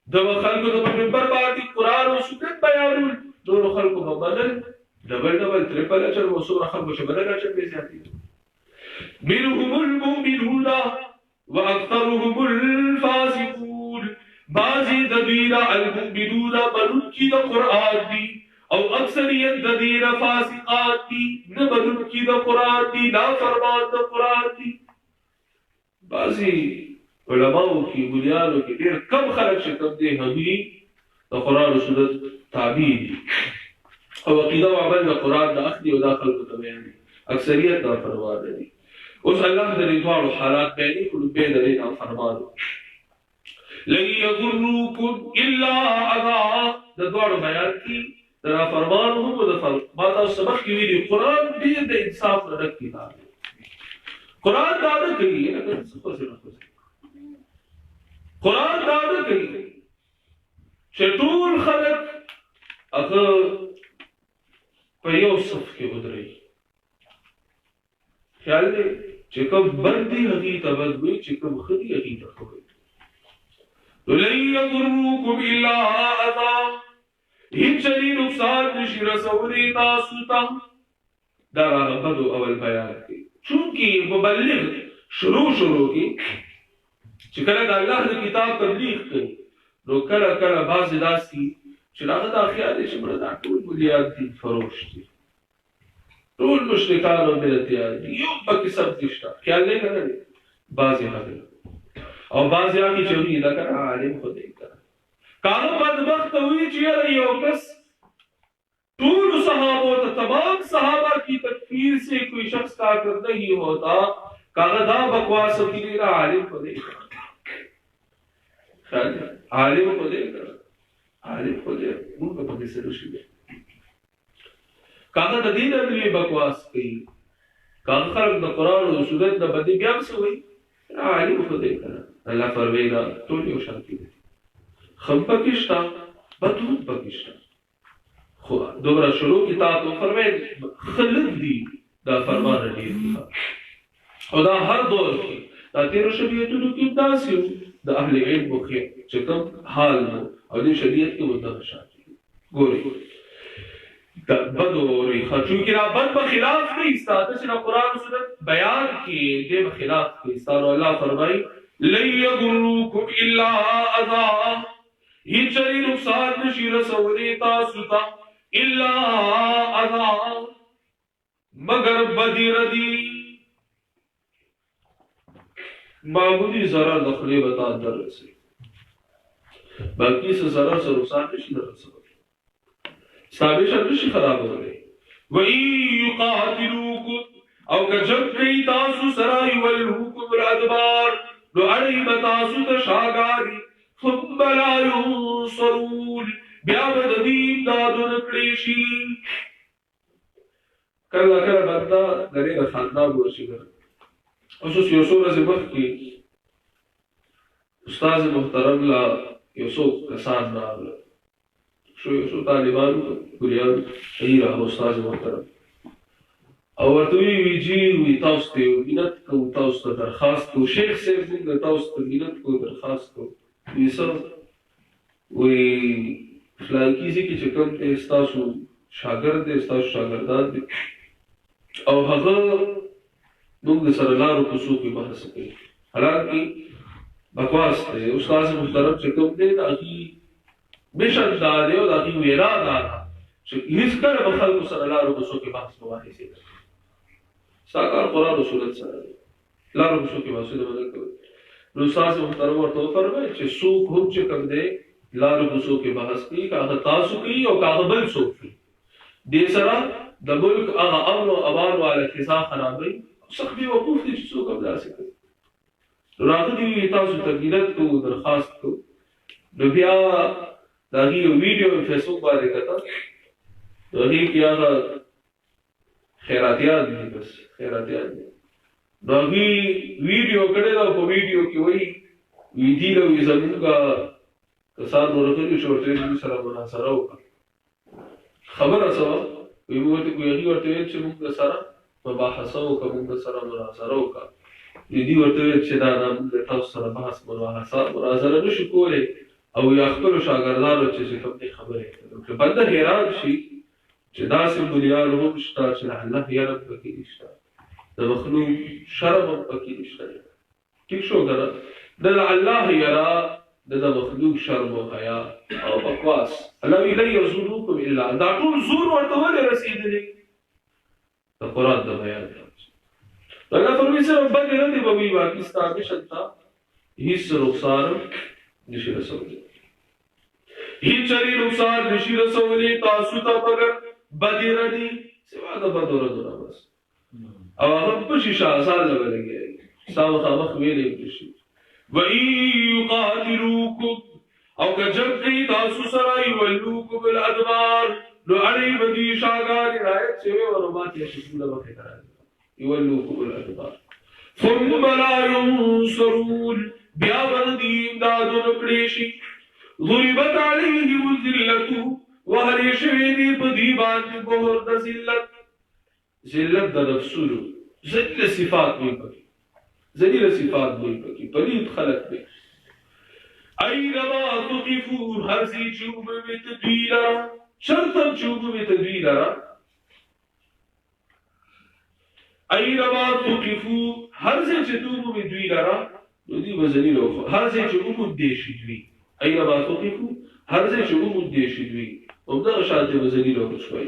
دو خلقو دو منبر بادی قرآن و سنت بیانون دونو خلقو مبادل ڈبل ترپل اچر و سور خلقو شبدل اچر بیسی آتی منهم المؤمنون و اکثرهم الفاسقون بعضی دبیر المؤمنون منون کی دا قرآن دی او اکثریت دبیر فاسقات دی نمنون کی دا قرآن دی لا فرمان دا قرآن دی بعضی علماء کی بنیانوں کی دیر کم خلق شکم دے ہمیں دا قرآن و سنت تابعی دی او عقیدہ و عمل دا قرآن دا اخدی و دا خلق تبعین دی اکثریت دا فرمان دی اس اللہ دا ردوار و حالات بینی کلو بین دینا فرمان دی لن یضروکم الا اذا دا دوار بیان کی دا فرمان ہوں و دا فرمان سبق کی ویلی قرآن دیر دا انصاف رنک کی دا قرآن دادا کہی ہے اگر سفر سے نفر سے قرآن دادا کہی چطول خلق اگر پیو صف کے ادھرئی خیال دے چکم بندی حقیقت بدوئی چکم خدی حقیقت ہوئی لن یضروکم الا اذا ہم چلی نقصان نشی رسولی تاسوتا دارا بدو اول بیان کی چونکہ مبلغ شروع کی چکلہ دا اللہ نے کتاب تبلیغ کی نو کلا باز داس کی چراغ دا خیال ہے شمرد آٹول ملیاد دین فروش دی طول مشرکان و ملتیاد دی یوں باکی سب دشتا خیال نہیں کرنا دی بازی حضر اور بازی آگی چوہی دا کرا عالم خود ایک کرا کانو بدبخت ہوئی چیئر ایو کس طول صحابوں تمام صحابہ کی تکفیر سے کوئی شخص کافر نہیں ہوتا کاغذا بکواس کی لیرا عالم خود ایک کرا عالم خود ایک کرا عالم خود ایک من کا پکی سے رشی دے کاغذ دین اندوی بکواس کی کاغذ خلق دا قرآن و سنت دا بدی بیام سے ہوئی عالم خود ایک کرا اللہ فروینا تولیو شانتی دے خم پکشتا بدون پکشتا دوبارہ شروع کتاب تو فرمائے خلق دی دا فرمان رہی ہے اور دا ہر دور کی دا تیرو شریعتو کی داسیو دا اہل علم و خیر چکم حال نو اور دی شریعت کی مدد شاکی گوری بدو رہی چونکہ را بد بخلاف کی استادہ چنا قرآن و سنت بیان کی دے بخلاف کی استادہ اللہ فرمائی لن یضروکم الا اذا هیڅ چری نقصان نشي رسولی تاسو ته الا اذا مگر بدی ردی معمولی ضرر دخلی بتا در رسی باقی سے ضرر سے نقصان نشي رسولی ثابت نشي خراب ہولی وَإِن يُقَاتِلُوكُمْ او کجب کئی تاسو سرائی والحکم الادبار نو اڑی بتاسو تشاگاری ثم لا ينصرون بیا بددیم دادو نکڑیشی کلا بندہ گرے خاندان ورشی گر اسوس یوسو رزی مخ کی استاذ محترم لا یوسو کسان ناغلا شو یوسو طالبانو گلیان ایرہ استاذ محترم او ورتوی ویجی وی تاوس ته مینت کو تاوس ته درخواست کو شیخ صاحب موږ تاوس ته مینت کو درخواست کو ویسا وی فلانکی زی کی چکم ته استاسو شاگرد استاسو شاگردان دي او هغه موږ سره لارو کوڅو کې بحث کوي حالانکه بکواس ته استاد محترم چکم ته داږي بشن دار او داږي ویرا دا چې هیڅ کله به خلکو سره لارو کوڅو کې بحث نه وایي ساکار قرآن و سنت سره لارو کوڅو کې بحث نه وکړي نو استاد محترم ورته فرمایي چې څوک هم چې کوم دی لارو کوڅو کې بحث کوي کاغه تاسو کوي او کاغه بل څوک کوي دې سره د ملک هغه امن او امان والا فضا خرابوي سخت دی وقوف دي چې څوک هم داسې کوي راغلي تاسو ته ګیرت کو درخواست کو نو بیا دا ویډیو په فیسبوک باندې کته دوی کې هغه خیراتیات دي بس خیراتیات دي دوی ویډیو کړي دا په ویډیو کې وایي ویډی له زموږه کسان ورته شورته دي سره مناظره وکړه خبره سره وی موږ ته کوي ورته چې موږ سره مباحثه وکړو موږ سره مناظره وکړه دې ورته چې دا د تاسو سره بحث مناظره نشو کولای او یا خپل شاګردانو چې کوم خبره کوي بنده حیران شي چې دا سم بنیاد هم شته چې الله یې رب پکې نشته د مخلوق شرم پکې نشته ټیک شو کنه د الله یرا د مخلوق شرم او حیا او بکواس الله لا یزورکم الا دا ټول زور ورته ولې رسیدلی د قران د بیان دا فرمایي چې باندې نه دی به پاکستان شتا هیڅ رخصار نشي رسولي هیڅ چری رخصار نشي رسولي تاسو ته مگر بدی ردی سوا د بدر دره بس او هغه په شیشه سال لګي ساو خامخ ویلې شي و یقاتلوکم او کجب کی تاسو سره یولوکم بالادبار نو اړي بدی شاګار رايت شوی ورمات یې شي له وخت راځي یولوکم بالادبار ثم لا ينصرون بیا باندې امداد نکړي شي ضربت عليهم الذلة وهل شویدی په دی باندې بہر د ذلت د رسول ذل صفات وي پکې ذلیل صفات وي پکې پلید خلق دي اينما تقفوا هر ذي چوب بتدویرا شرطا چوب بتدویرا اينما تقفوا هر ذي چوب بتدویرا دوی وزلیل هر ذي چوب دیشي دوی اينما تقفوا هر ذي چوب دیشي دوی ومدغه شانته وزلیل او شوي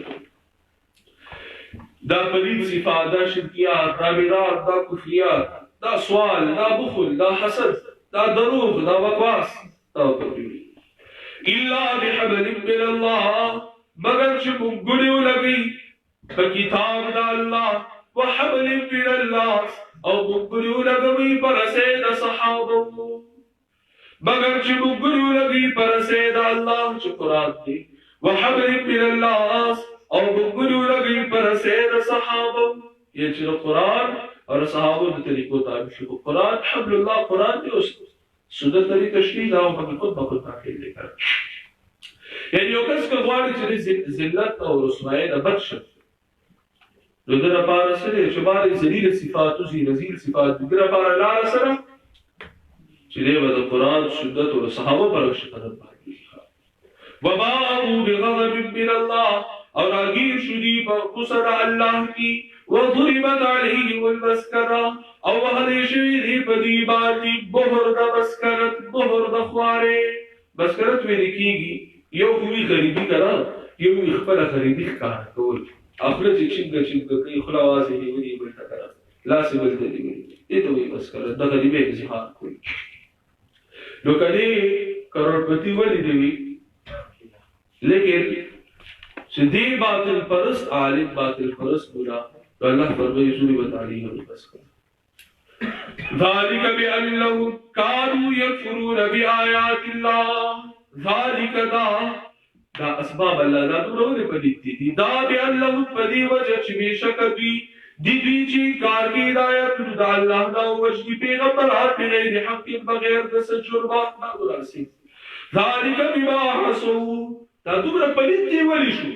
دا پلید صفات دا شرکیات دا بدعات دا کفریات دا سوال دا بخل دا حسد دا دروغ دا وقواس دا تقریبی الا بحبل من الله مگر چې موږ ګړیو لګي په کتاب دا الله وحبل من الله او موږ ګړیو لګوي پر سید صحابه مگر چې موږ ګړیو لګي پر سید الله چې قران دی وحبل من الله او بغلو لگی پر سید صحابہ یہ چلو قرآن اور صحابہ نے طریقوں تابع شو قرآن حبل اللہ قرآن دی اس سنت طریق تشریح لاؤ ہمیں خود بخود تاخیر لے کر یعنی اوکس کا غواری چلی ذلت اور رسوائی نبت شد لدر پارا سرے شباری ذلیل صفات زی نزیل صفات لدر پارا لار سرہ چلے بدا قرآن سنت اور صحابہ پر شکرت باقی وباءوا بغضب من الله اور آگیر شدی بقصر اللہ کی وضربت علیہ والمسکرہ او وحدی شویدی بدیبانی بہر دا مسکرت بہر دا خوارے بس کرت ویل کیږي یو کوي غریبي کرا یو خپل غریبي ښکار کول خپل چې څنګه کوي خلاص یې ویلي بل کرا لاس بل دی دې ته وي بس کرا د غریبي اظهار کوي نو کله کروڑپتی ولی دی لیکن شدید باطل پرست عالم باطل پرست بولا تو اللہ فرمائے سوری بتالی ہے بس ذالک بأنہم کانوا یکفرون بآیات اللہ ذالک دا اسباب اللہ دا دورو پدیتی دی دا بأنہم پدی وجہ چمیشک دی چی کار کی ہدایت دا اللہ دا وجدی پیغمبرات بغیر حق بغیر دس جربات ما دراسی ذالک بما حسو دا دور پدیتی ولی شو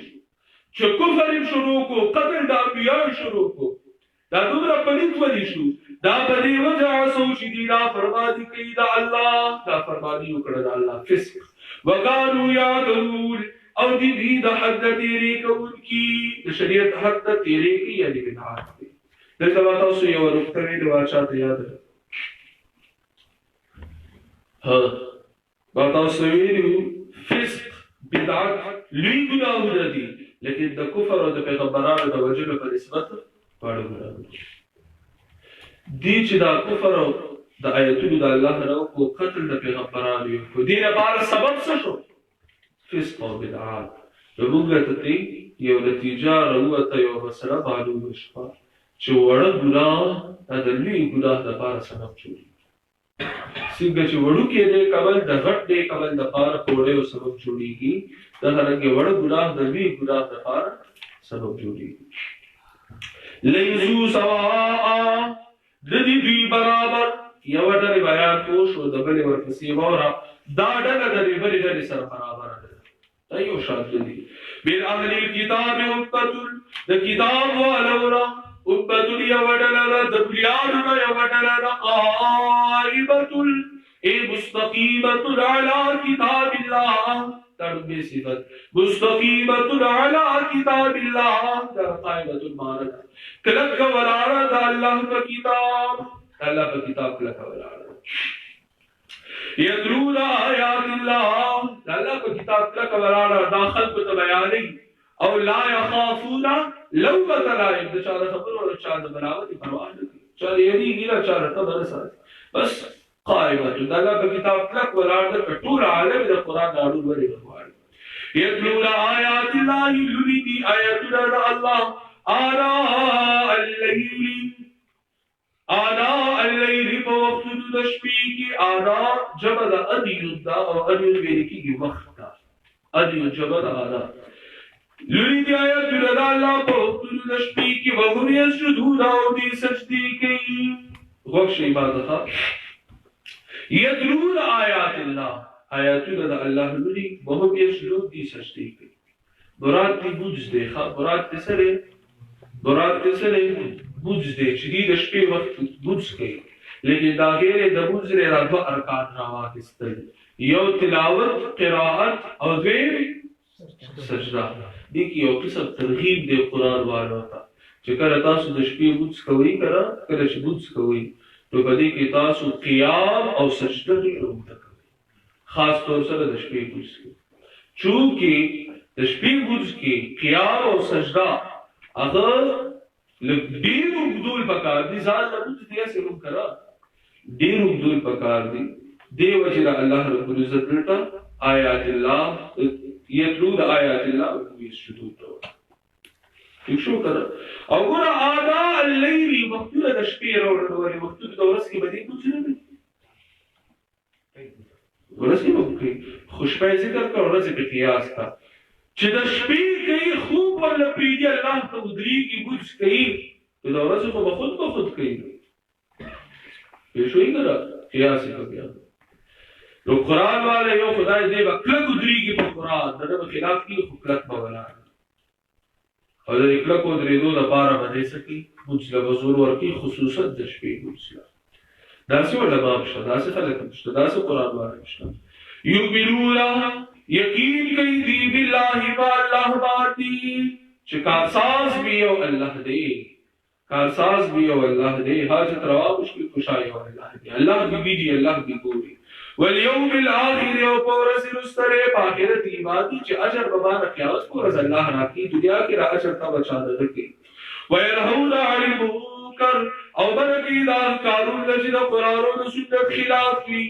چه کفر شروع کو قتل دا انبیاء شروع کو دا دور پدیت ولی شو دا پدی وجہ حسو چی دی لا فرمادی کئی دا اللہ دا فرمادی اکڑا دا اللہ فسق وقالو یادون او دی دا حد تیرے کون کی شریعت حد تیرے کی یعنی بدعات کی دلتا باتا سو یو رفتوی رواشات یاد ہے ہاں باتا سو یو فسق بدعات لوی گناہ دی لیکن دا کفر و دا پیغمبران دا وجل پر اسمت پاڑو گناہ دی چی دا کفر و دا آیتون دا اللہ رو کو قتل دا پیغمبران یو کو دین بار سبب سشو فسق و بدعات لبنگت تی یو نتیجہ روتا یو مسئلہ معلوم شفا چه وڑا گناہ دا دلوی گناہ دا پارا سبب چوری سنگا چه وڑو کے دے کمل دا غٹ دے کمل دا پارا پوڑے و سبب چوری کی دا خرنگے وڑا گناہ دلوی گناہ دا پارا سبب چوری کی لیزو سواء ددی دوی برابر یو ڈر بیان کوش و دبل ورفسی مورا دا ڈر دری بلی ڈر سر برابر ایو شاد دی بیر اهل الكتاب امتن دا کتاب والورا امتن یوڈلنا دبلیاننا یوڈلنا قائبتن اے مستقیمتن علی کتاب اللہ تربی صفت مستقیمتن علی کتاب اللہ در قائبتن مارد کلک ولارا دا اللہ کا کتاب اللہ کا کتاب کلک ولارا یتلون آیات اللہ اللہ کو کتاب تلک ورانا داخل کو تبیانی او لا یخافون لومت لائم دا چاہتا خبر اور چاہتا بناوتی پرواہ لکی چاہتا یعنی گیلا چاہتا برسا بس قائمت اللہ کو کتاب تلک ورانا کٹور عالم دا قرآن نارون وری بخواری یتلون آیات اللہ لنیتی آیاتنا اللہ آراء اللیل آنا اللیل پا وقت دشپی کی آنا جمع دا ادیو دا اور ادیو بیرکی کی وقت دا ادیو جمع دا آنا لولی دی آیت دا اللہ پا وقت دشپی کی وهم یسجدون او دی سجدی کی غوش عبادتا یدلون آیات اللہ آیات دا اللہ لولی وهم یسجدون دی سجدی کی برات دی بوجز دیخوا برات تسرے بوجھ دے شدید شپے وقت بوجھ گئی لیکن دا غیر دا بوجھ رے را دو ارکان راوات استل یو تلاوت قراءت اور غیر سجدہ دیکھ یو قسم ترغیب دے قرآن والا تا چکر تاسو دا شپے بوجھ کوئی کرا کرش بوجھ کوئی تو کدی کہ تاسو قیام اور سجدہ دی روتا کوئی خاص طور سے دا شپے بوجھ کے چونکہ دا شپے بوجھ کے قیام اور سجدہ اگر دیر اگدول پکار دی زال نبوت دیا سے رم کرا دیر اگدول پکار دی دے وجہ اللہ رب العزت لٹا آیات اللہ یتلون آیات اللہ و یسجدون تو ایک شو کرا اور آداء اللیل وقتنا دشپیر اور وقتنا دورس کی بدی کچھ نہیں دورس کی ممکن خوشپائی ذکر کا اور رضی پہ قیاس کا چه دا شپی کئی خوب والا پیدی اللہ تا ادری کی بجھ کئی تو دا ورسو کو بخود کئی پیشوئی کرا قیاسی کا بیا لو قرآن والے یو خدای دے با کلک ادری کی پا قرآن دا با خلاف کی خو کلک باولا اور دا کلک ادری دو دا پارا بنے سکی بجھ لبا زور ورکی خصوصت دا شپی بجھ لا دا سی علماء بشتا دا سی خلق بشتا دا سی قرآن والے بشتا یؤمنون یقین کئی دی باللہ با اللہ باتی چھ کارساز بھی ہو اللہ دے کارساز بھی ہو اللہ دے حاجت روا مشکل کشائی ہو اللہ دے اللہ بھی دی اللہ بھی گوری واليوم الاخر او پورز رستره باخرت ایمانی چې اجر بابا قیامت پورز الله راکی دنیا کې را اجر تا بچا دکی وينهون عن المنكر او برکی دا کارون لجد قرآن و سنت خلاف لی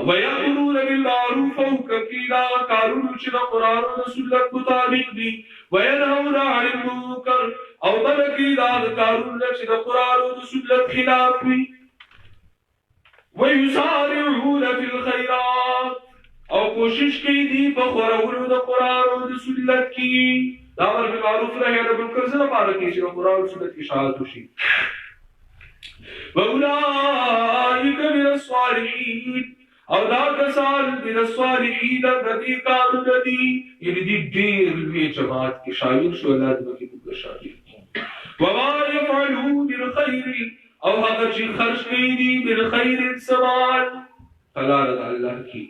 ويأمرون بالمعروف او کفیلا کارون لجد قرآن و سنت مطابق لی وينهون عن المنكر او برکی دا کارون لجد قرآن و سنت خلاف لی ويسارعون في الخيرات او کوشش کی دی بخورولو دا قرآن و سنت کی دامر بالمعروف نهی عن المنکر سے لپاره کې چې قرآن او سنت اشاعت وشي واولئک من الصالحین او دا کسان من الصالحین الذی کانوا الذی یعنی دې ډېر لوی جماعت کې شامل شو الله دې کې موږ شامل وما يفعلوا من خير او هغه چې خرج کوي دي من خير سوال فلا رضا الله کی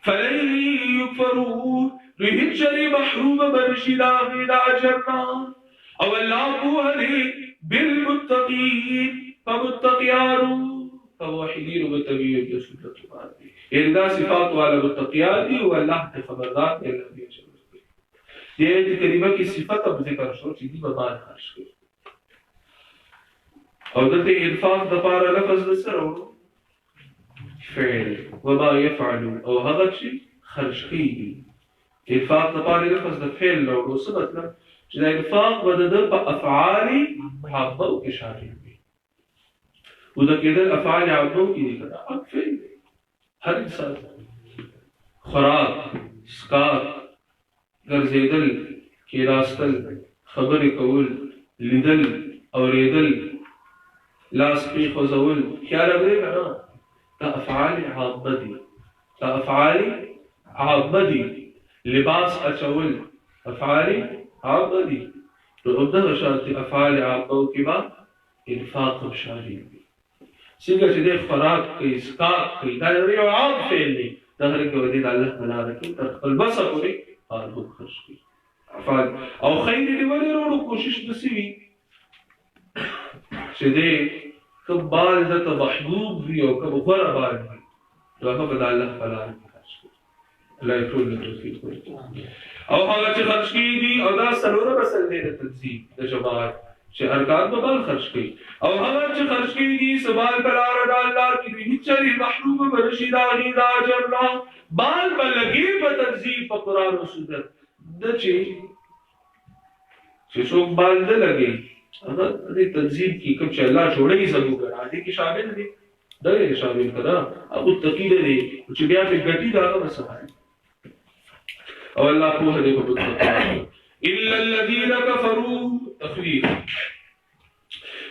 فلن يكفروا لهجر محروم برشدا غدا جرنا او الله بوهدي بالمتقين فمتقيان فوحدين ومتقين بسنة الله إذا صفات والا متقيان والله خبردار إلا بيجر دي كلمة کی صفت اب ذکر شو چې دی بابا خرج کړي او دته انفاق د پاره لفظ د سره فعل وما يفعل او هذا شيء خرج کړي انفاق د پاره لفظ د فعل نو څه مطلب چې د انفاق بدد په افعال حبه او اشاره وي او دا کېدل افعال حبه کې دي کړه فعل هر انسان خوراک اسکار ګرځېدل کېراستل خبرې کول لیدل اوریدل لاس په خوځول خیال لري کنه دا افعال حبه دي دا افعال حبه دي لباس اچول افعال عبدي تو ابدا شرط افعال عبدو کی با انفاق شامل دي څنګه چې د خوراک کې اسکاق کې دا یو عام فعل دی دغه کې ودی د الله تعالی کې تر خپل بس پورې حالو خرج کی افعال او خیر دی ولې ورو کوشش نسوي چې دې کبال د محبوب وی او کبه غره باندې دغه په الله تعالی لا يكون التوفيق او هغه چې خرج کیږي او دا سلوره بسل دی د تنظیم د جماعت چې ارکان په بل خرج کوي او هغه چې خرج کیږي سوال بلار د الله کې دې چې محروم برشدا غیدا جرنا بال بلګي په تنظیم په قران او سنت د چې څوک بال نه لګي هغه دې تنظیم کې کوم چې الله جوړي زموږ راځي کې شامل دي دغه شامل کړه ابو تقید دي چې بیا په ګټي دا مسله او الله په دې په بوت الا الذين كفروا تخفيف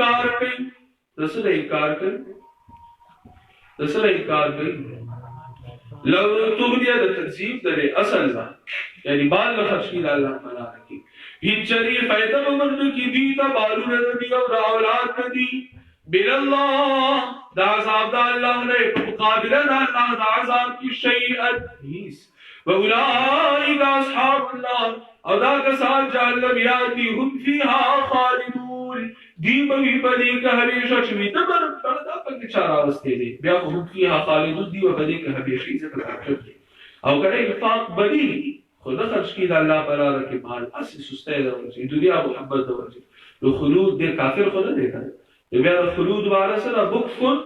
کار کوي دسره انکار کوي لو تغدیا د تنظیم درې اصل ځا یعنی بال خرج کی الله تعالی کی هیڅ چری فائدہ ومنو کی دی تا بالو ندی او اولاد ندی بل الله دا عذاب د الله نه په مقابله د الله د عذاب کی شیئا هیڅ واولئک اصحاب النار او دا کسان جهنم یاتی هم فیها خالدون دی بوی بلی که همیشه چوی دبر دا پاکی چار آوسته دی بیا هم فیها خالدون دی و بلی که همیشه عزت کارکر دی او کڑے انفاق بلی خود خرج کی دا اللہ برا رکے مال اسی سستے دا ورچی دنیا محبت دا ورچی لو خلود دی کافر خود دیتا ہے بیا خلود وارا سنا بکفن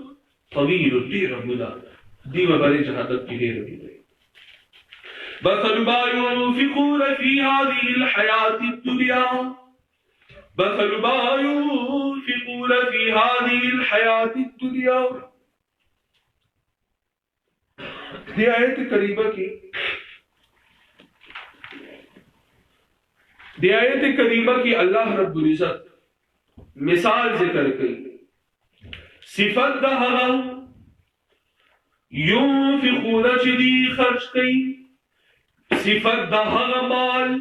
طویل دیر مدا دی و بلی جهادت کی دیر دی مثل ما ينفقون في هذه الحياة الدنيا مثل ما ينفقون في هذه الحياة الدنيا دي آیت قریبہ کی اللہ رب العزت مثال ذکر کی صفت دہا ينفقون چدی خرچ کی صفت دہا مال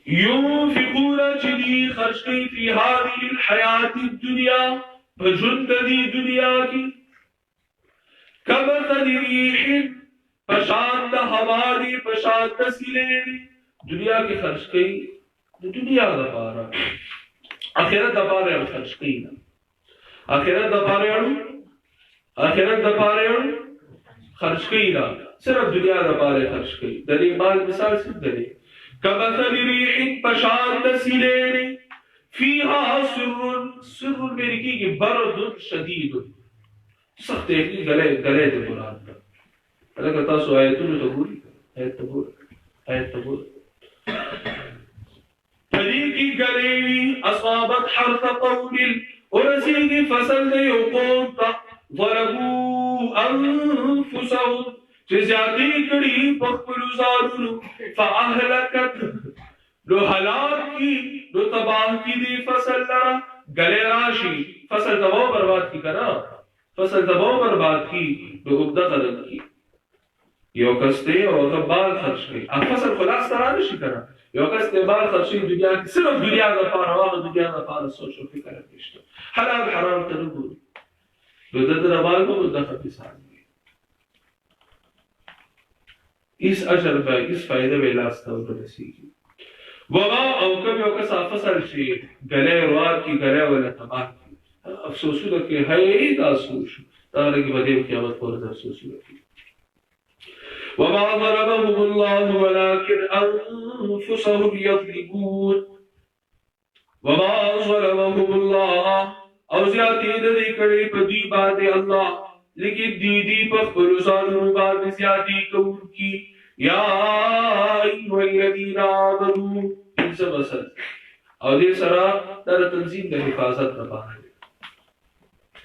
ينفقون چدی خرچ کی فی هذه الحیات الدنیا فجند دی دنیا کی کمثل ریح پشاند ہماری پشاند سیلے دنیا کی خرچ کی دنیا دپارا آخرت دپارا خرچ کی آخرت د پاره اړو خرج کوي نه صرف دنیا د پاره خرج کوي. د دې مال مثال څه دی؟ کمثل ریح بشان تسیلین فیها سر میرکی کی برد شدید سخت یقین گلے د قرآن کا. الګا تاسو آیتونو ته ګورئ، آیت ته ګورئ پدې کې ګلې اصابت حرث قوم ورسیږي فصل د یو قوم ته ضربوا انفسهم چې زیاتې کړي په خپلو ځانونو فاهلکت نو هلاک کی نو تباہ کی دی فصل لرا گلے راشي فصل تباہ برباد کی کنا فصل تباہ برباد کی نو عبدہ قدم کی یو کستے اور بال خرچ کی فصل خلاص ترا نشي کنا یو کستے بال خرچ کی دنیا کی صرف دنیا د پاره واغ دنیا د پاره سوچ او فکر نشته حلال حرام ته وګورئ نو د دربار کو د خپل اس اجر به اس فائدہ به لاس ته ورسیږي. وما او کبه او کسا فصل شي غلې روار کی غلې ولا تباہ کی افسوسونه کې هي تاسو شو تاره کې بده قیامت پر افسوسونه کی. وما ضربهم الله ولكن انفسهم يظلمون. وما ظلمهم الله او زیاتی دې کړي په دې باندې الله لیکن دی په خپل ځانونو باندې زیاتی کوونکی. یا ایها الذین آمنوا انسب اصل او دې سره در تنظیم د حفاظت لپاره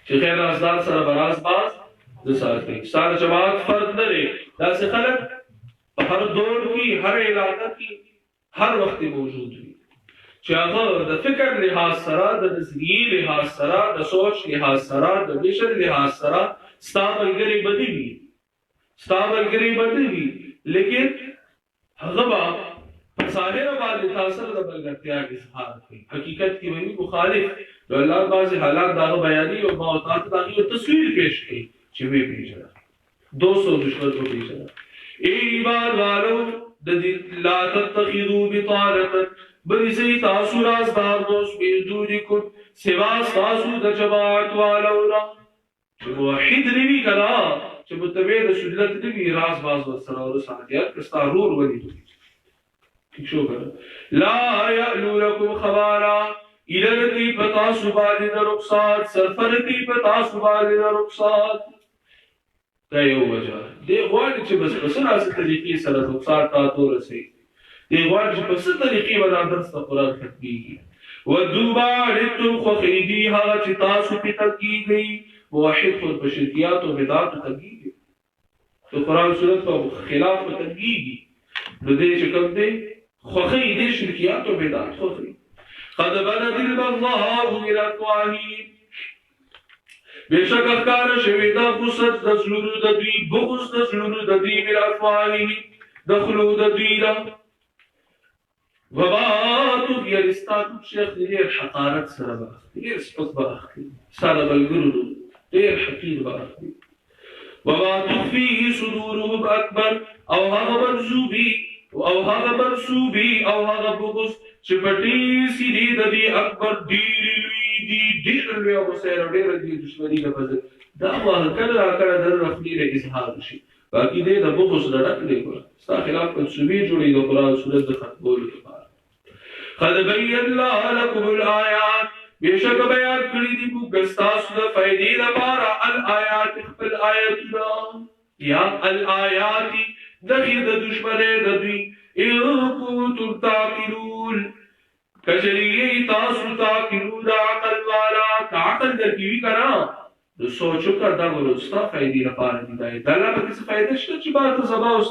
چې خیر ازدار سره براز باز د ساتي سره جماعت فرد نه لري داسې خلک په هر دور کې هر علاقه کې هر وخت موجود وي چې هغه د فکر لحاظ سره د نظریې لحاظ سره د سوچ لحاظ سره د ویژن لحاظ سره ستابلګری بدی وي لیکن هغه په ظاهر باندې تاثیر د بلګتیا اظهار کوي حقیقت کې وایي مخالف نو الله بعض حالات دا بیانې او موضوعات دا یو تصویر پیش کوي چې وی پیژنه 200 دشمن کو پیژنه ایمان والو د دې لا تتخذوا بطانه بریزی تاسو رازدار دوست بیدونکم سوا تاسو د جماعت والونا چې موحد نوی کنا چې متبع د سنت نوی راز باز ورسره او صحابیات کستا رور ولیدو ٹھیک شو کنا لا یعلو لکم خبارا الالتی پتا سبالی دا رقصات سرفرتی پتا سبالی دا رقصات دا یو وجہ دی غوانی چې بس بسر آسی طریقی سر رقصات تاتو رسی دی غوانی چې بسر طریقی بنا درست قرآن ختمیگی ودوبا رتو خوخیدی ها چې تاسو پی تکی گئی موحد خود بشرکیات و بدعات تنگیگی تو قرآن سنت په خلاف تنگیگی نو دې چې کوم دې خوخی دې شرکیات و بدعات خوخی قد بلد البغضاء من افواههم بشک اخکار شوی دا غصت د زلونو د دوی بغض د زلونو د دوی من افواههم دخلو د دوی دا وباتو بیرستاتو شیخ دې حقارت سره باختی دې سپک باختی ساده بلګرو دیر حقیر باختی وما تخفيه صدورهم اکبر او هغه منصوبی او هغه بغض چې پټي سیدی د دې اکبر ډیر لوی او سره ډیر د دشمنی د فضل دا واه کله در رخنی اظهار شي باقی دې د بغض د ډک دی ستا خلاف منصوبی جوړي د قران سنت د ختمولو لپاره قد بین الله لكم الآیات بیشک بیان کړی دی موږ تاسو د فائدې لپاره الآیات خپل آیاتنا یا الآیات دغه د دشمنه د دوی ان کنتم تعقلون کجری تاسو تعقلون عقل والا عقل درکوي کنا نو سوچو کا دا ورستا فائدې لپاره دی دا لا به څه فائدہ شته چې با زباوس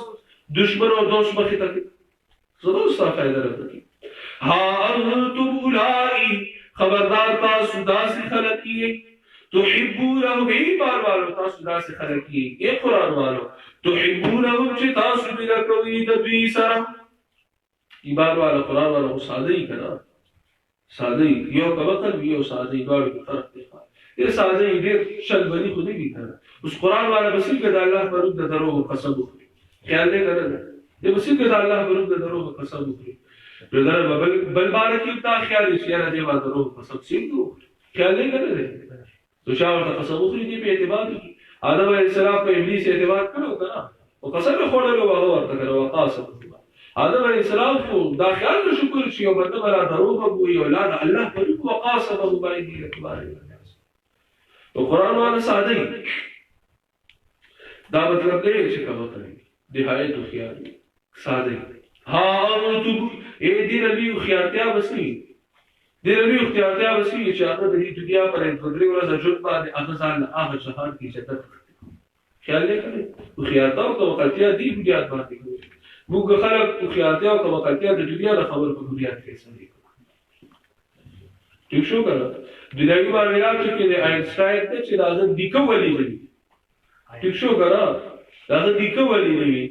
دشمن او دوست مخې ته زباوس فائدہ راځي ها انتم اولئک خبردار تاسو داسې خلک یې تحبونهم ایمان والو تاسو داسې خلک یې ای قرآن والو تحبونهم چې تاسو مینه کوئ د دوی سره ایمان والو قرآن والو ساده یې که نه ساده یې یو کبقل یو ساده یې دواړو کې فرق دی ډېر ساده یې ډېر شلبني خو نه وي که نه اوس قرآن والا به څنګه د الله په روح د دروغو قسم وخوري خیال دی که نه دی به څنګه د الله په روح د دروغو قسم وخوري بل بارکی تا خیال شیرا دیوا درو قسم سیندو خیال نہیں کرے تو شاور ته قسم وخوري دي په اعتبار کې آدم علیه السلام په ابلیس اعتبار کړو کنه او قسم خوړلو هغه ورته کړو وقاسم آدم علیه السلام خو دا خیال نشو کول چې یو بنده بلا دروغ وي او لا الله پر وقاسم باندې اعتبار الناس او قران والا ساده دا مطلب دی چې کومه کوي نهایت خیال ساده ها او تو اے دې ربي خیارتیا وسني دې ربي خیارتیا وسني چې هغه د دنیا پر انتظار ورځ ژوند باندې هغه ځان هغه شهر کې چې خیال نه کوي خیارتیا او توقعتیا دې بنیاد باندې کوي موږ خلک خیارتیا او توقعتیا د دنیا د خبر په بنیاد کې سمې ټیک شو کړه دنیوي معاملات کې د آینسټاین ته چې راځي دیکو ولې وي ټیک شو کړه راځي دیکو ولې وي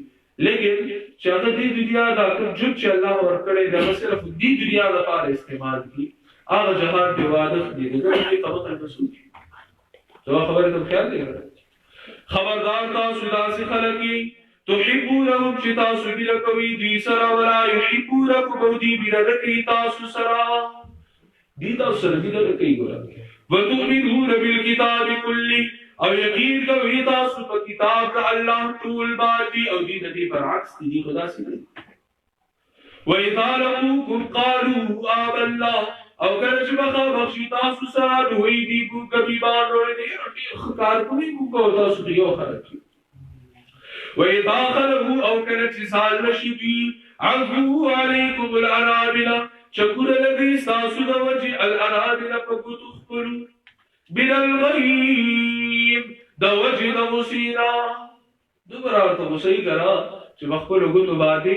لیکن چې هغه دې دنیا دا کوم چې الله ورکړي دا صرف دې دنیا لپاره استعمال کی هغه جهان دی واده دي دغه طبقه مسعود دا خبره ته خیال دی خبردار تاسو داسې خلک تحبونهم چې تاسو بلا کوي دې سره ولا يحبونكم دې بلا کوي تاسو سره دې تاسو سره بلا کوي ګور وتؤمنون بالكتاب كله او یقین کوي تاسو په کتاب د الله ټول باندې او دې برعکس دي خدا سي وَإِذَا لَقُوكُمْ قَالُوا آمَنَّا او کله چې بخا بخشي تاسو سره دوی دی کو کبي باندې دې خکار کوي کو تاسو یو خلک وَإِذَا خَلَوْا او کله چې سال نشي دي عَفُوا عَلَيْكُمُ الْأَنَامِلَ شکر لګي تاسو د وجه الْأَنَامِلَ فَقُتُ خُلُوا بِلَ الْغَيْبِ د وجه د مصیرا دوباره ته مصیب کرا چې خپل وګړو باندې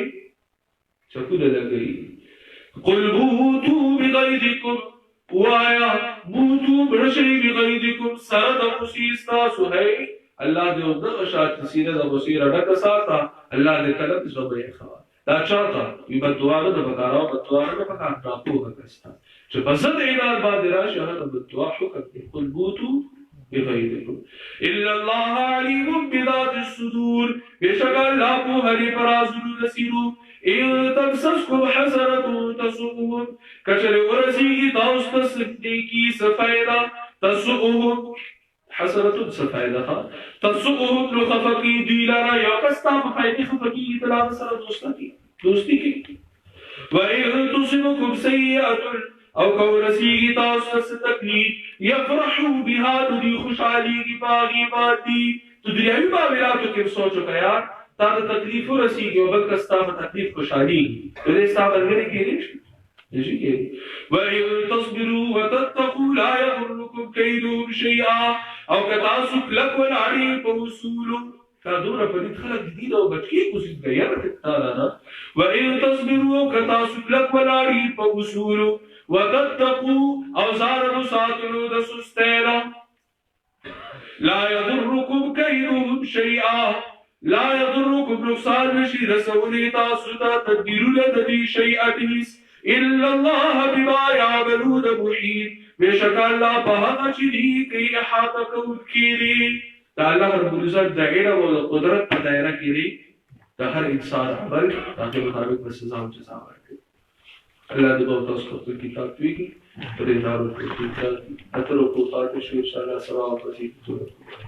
شکر لګي قل بوتوا بغيظكم وایا بوتوا برشي بغيظكم سرد مصیستا سهي الله دې د شات سینه د مصیرا ډک ساته الله دې کله زوبې خوا دا چاته په دعاغه د بکاراو په دعاغه په کار راپو وکستا چې په زړه ایراد باندې راشي هغه د دعا حکم قل بوتوا بغيظكم الا الله عليم بذات الصدور بشك الله په هري پرازو نسيرو ان تمسسكم حسنه تسؤهم كشر ورزي تاسو تصديقي سفيدا تسؤهم حسنه سفيدا تسؤهم لخفقي ديلارا يقستا فايدي خفقي اطلاع سره دوستي کی وان تصبكم سيئه او کورسی تاسو ستکلیف یفرحو بها دي خوشحالی کی باغی باتی تو دنیاوی معاملاتو کې سوچو کیا تا د تکلیف ورسیږي او بل کستا په تکلیف خوشحالي دې ستا برګری کېږي نشي وَإِن تَصْبِرُوا وَتَتَّقُوا لَا يَضُرُّكُمْ كَيْدُهُمْ شَيْئًا او کتاسو کلک ولاړی په اصول کا دور په دې خلک دي دا بچي کوشش کوي راته وَإِن تَصْبِرُوا کتاسو کلک ولاړی په اصول وَتَتَّقُوا او زارو ساتلو د سستیرا لا يَضُرُّكُمْ كَيْدُهُمْ شَيْئًا لا يضركم نقصان نشي رسولي تاسو ته تدبير لدي شيء اديس الا الله بما يعملون محيط بشك الله په هغه چې دي کوي احاطه کوي دا الله رب العزت د علم او قدرت په دایره کې لري د هر انسان عمل هغه مطابق په سزا او جزا ورکړي الله دې په تاسو خپل کتاب پیږي پرې دارو کې اترو کو پاتې شو ان شاء الله سلام علیکم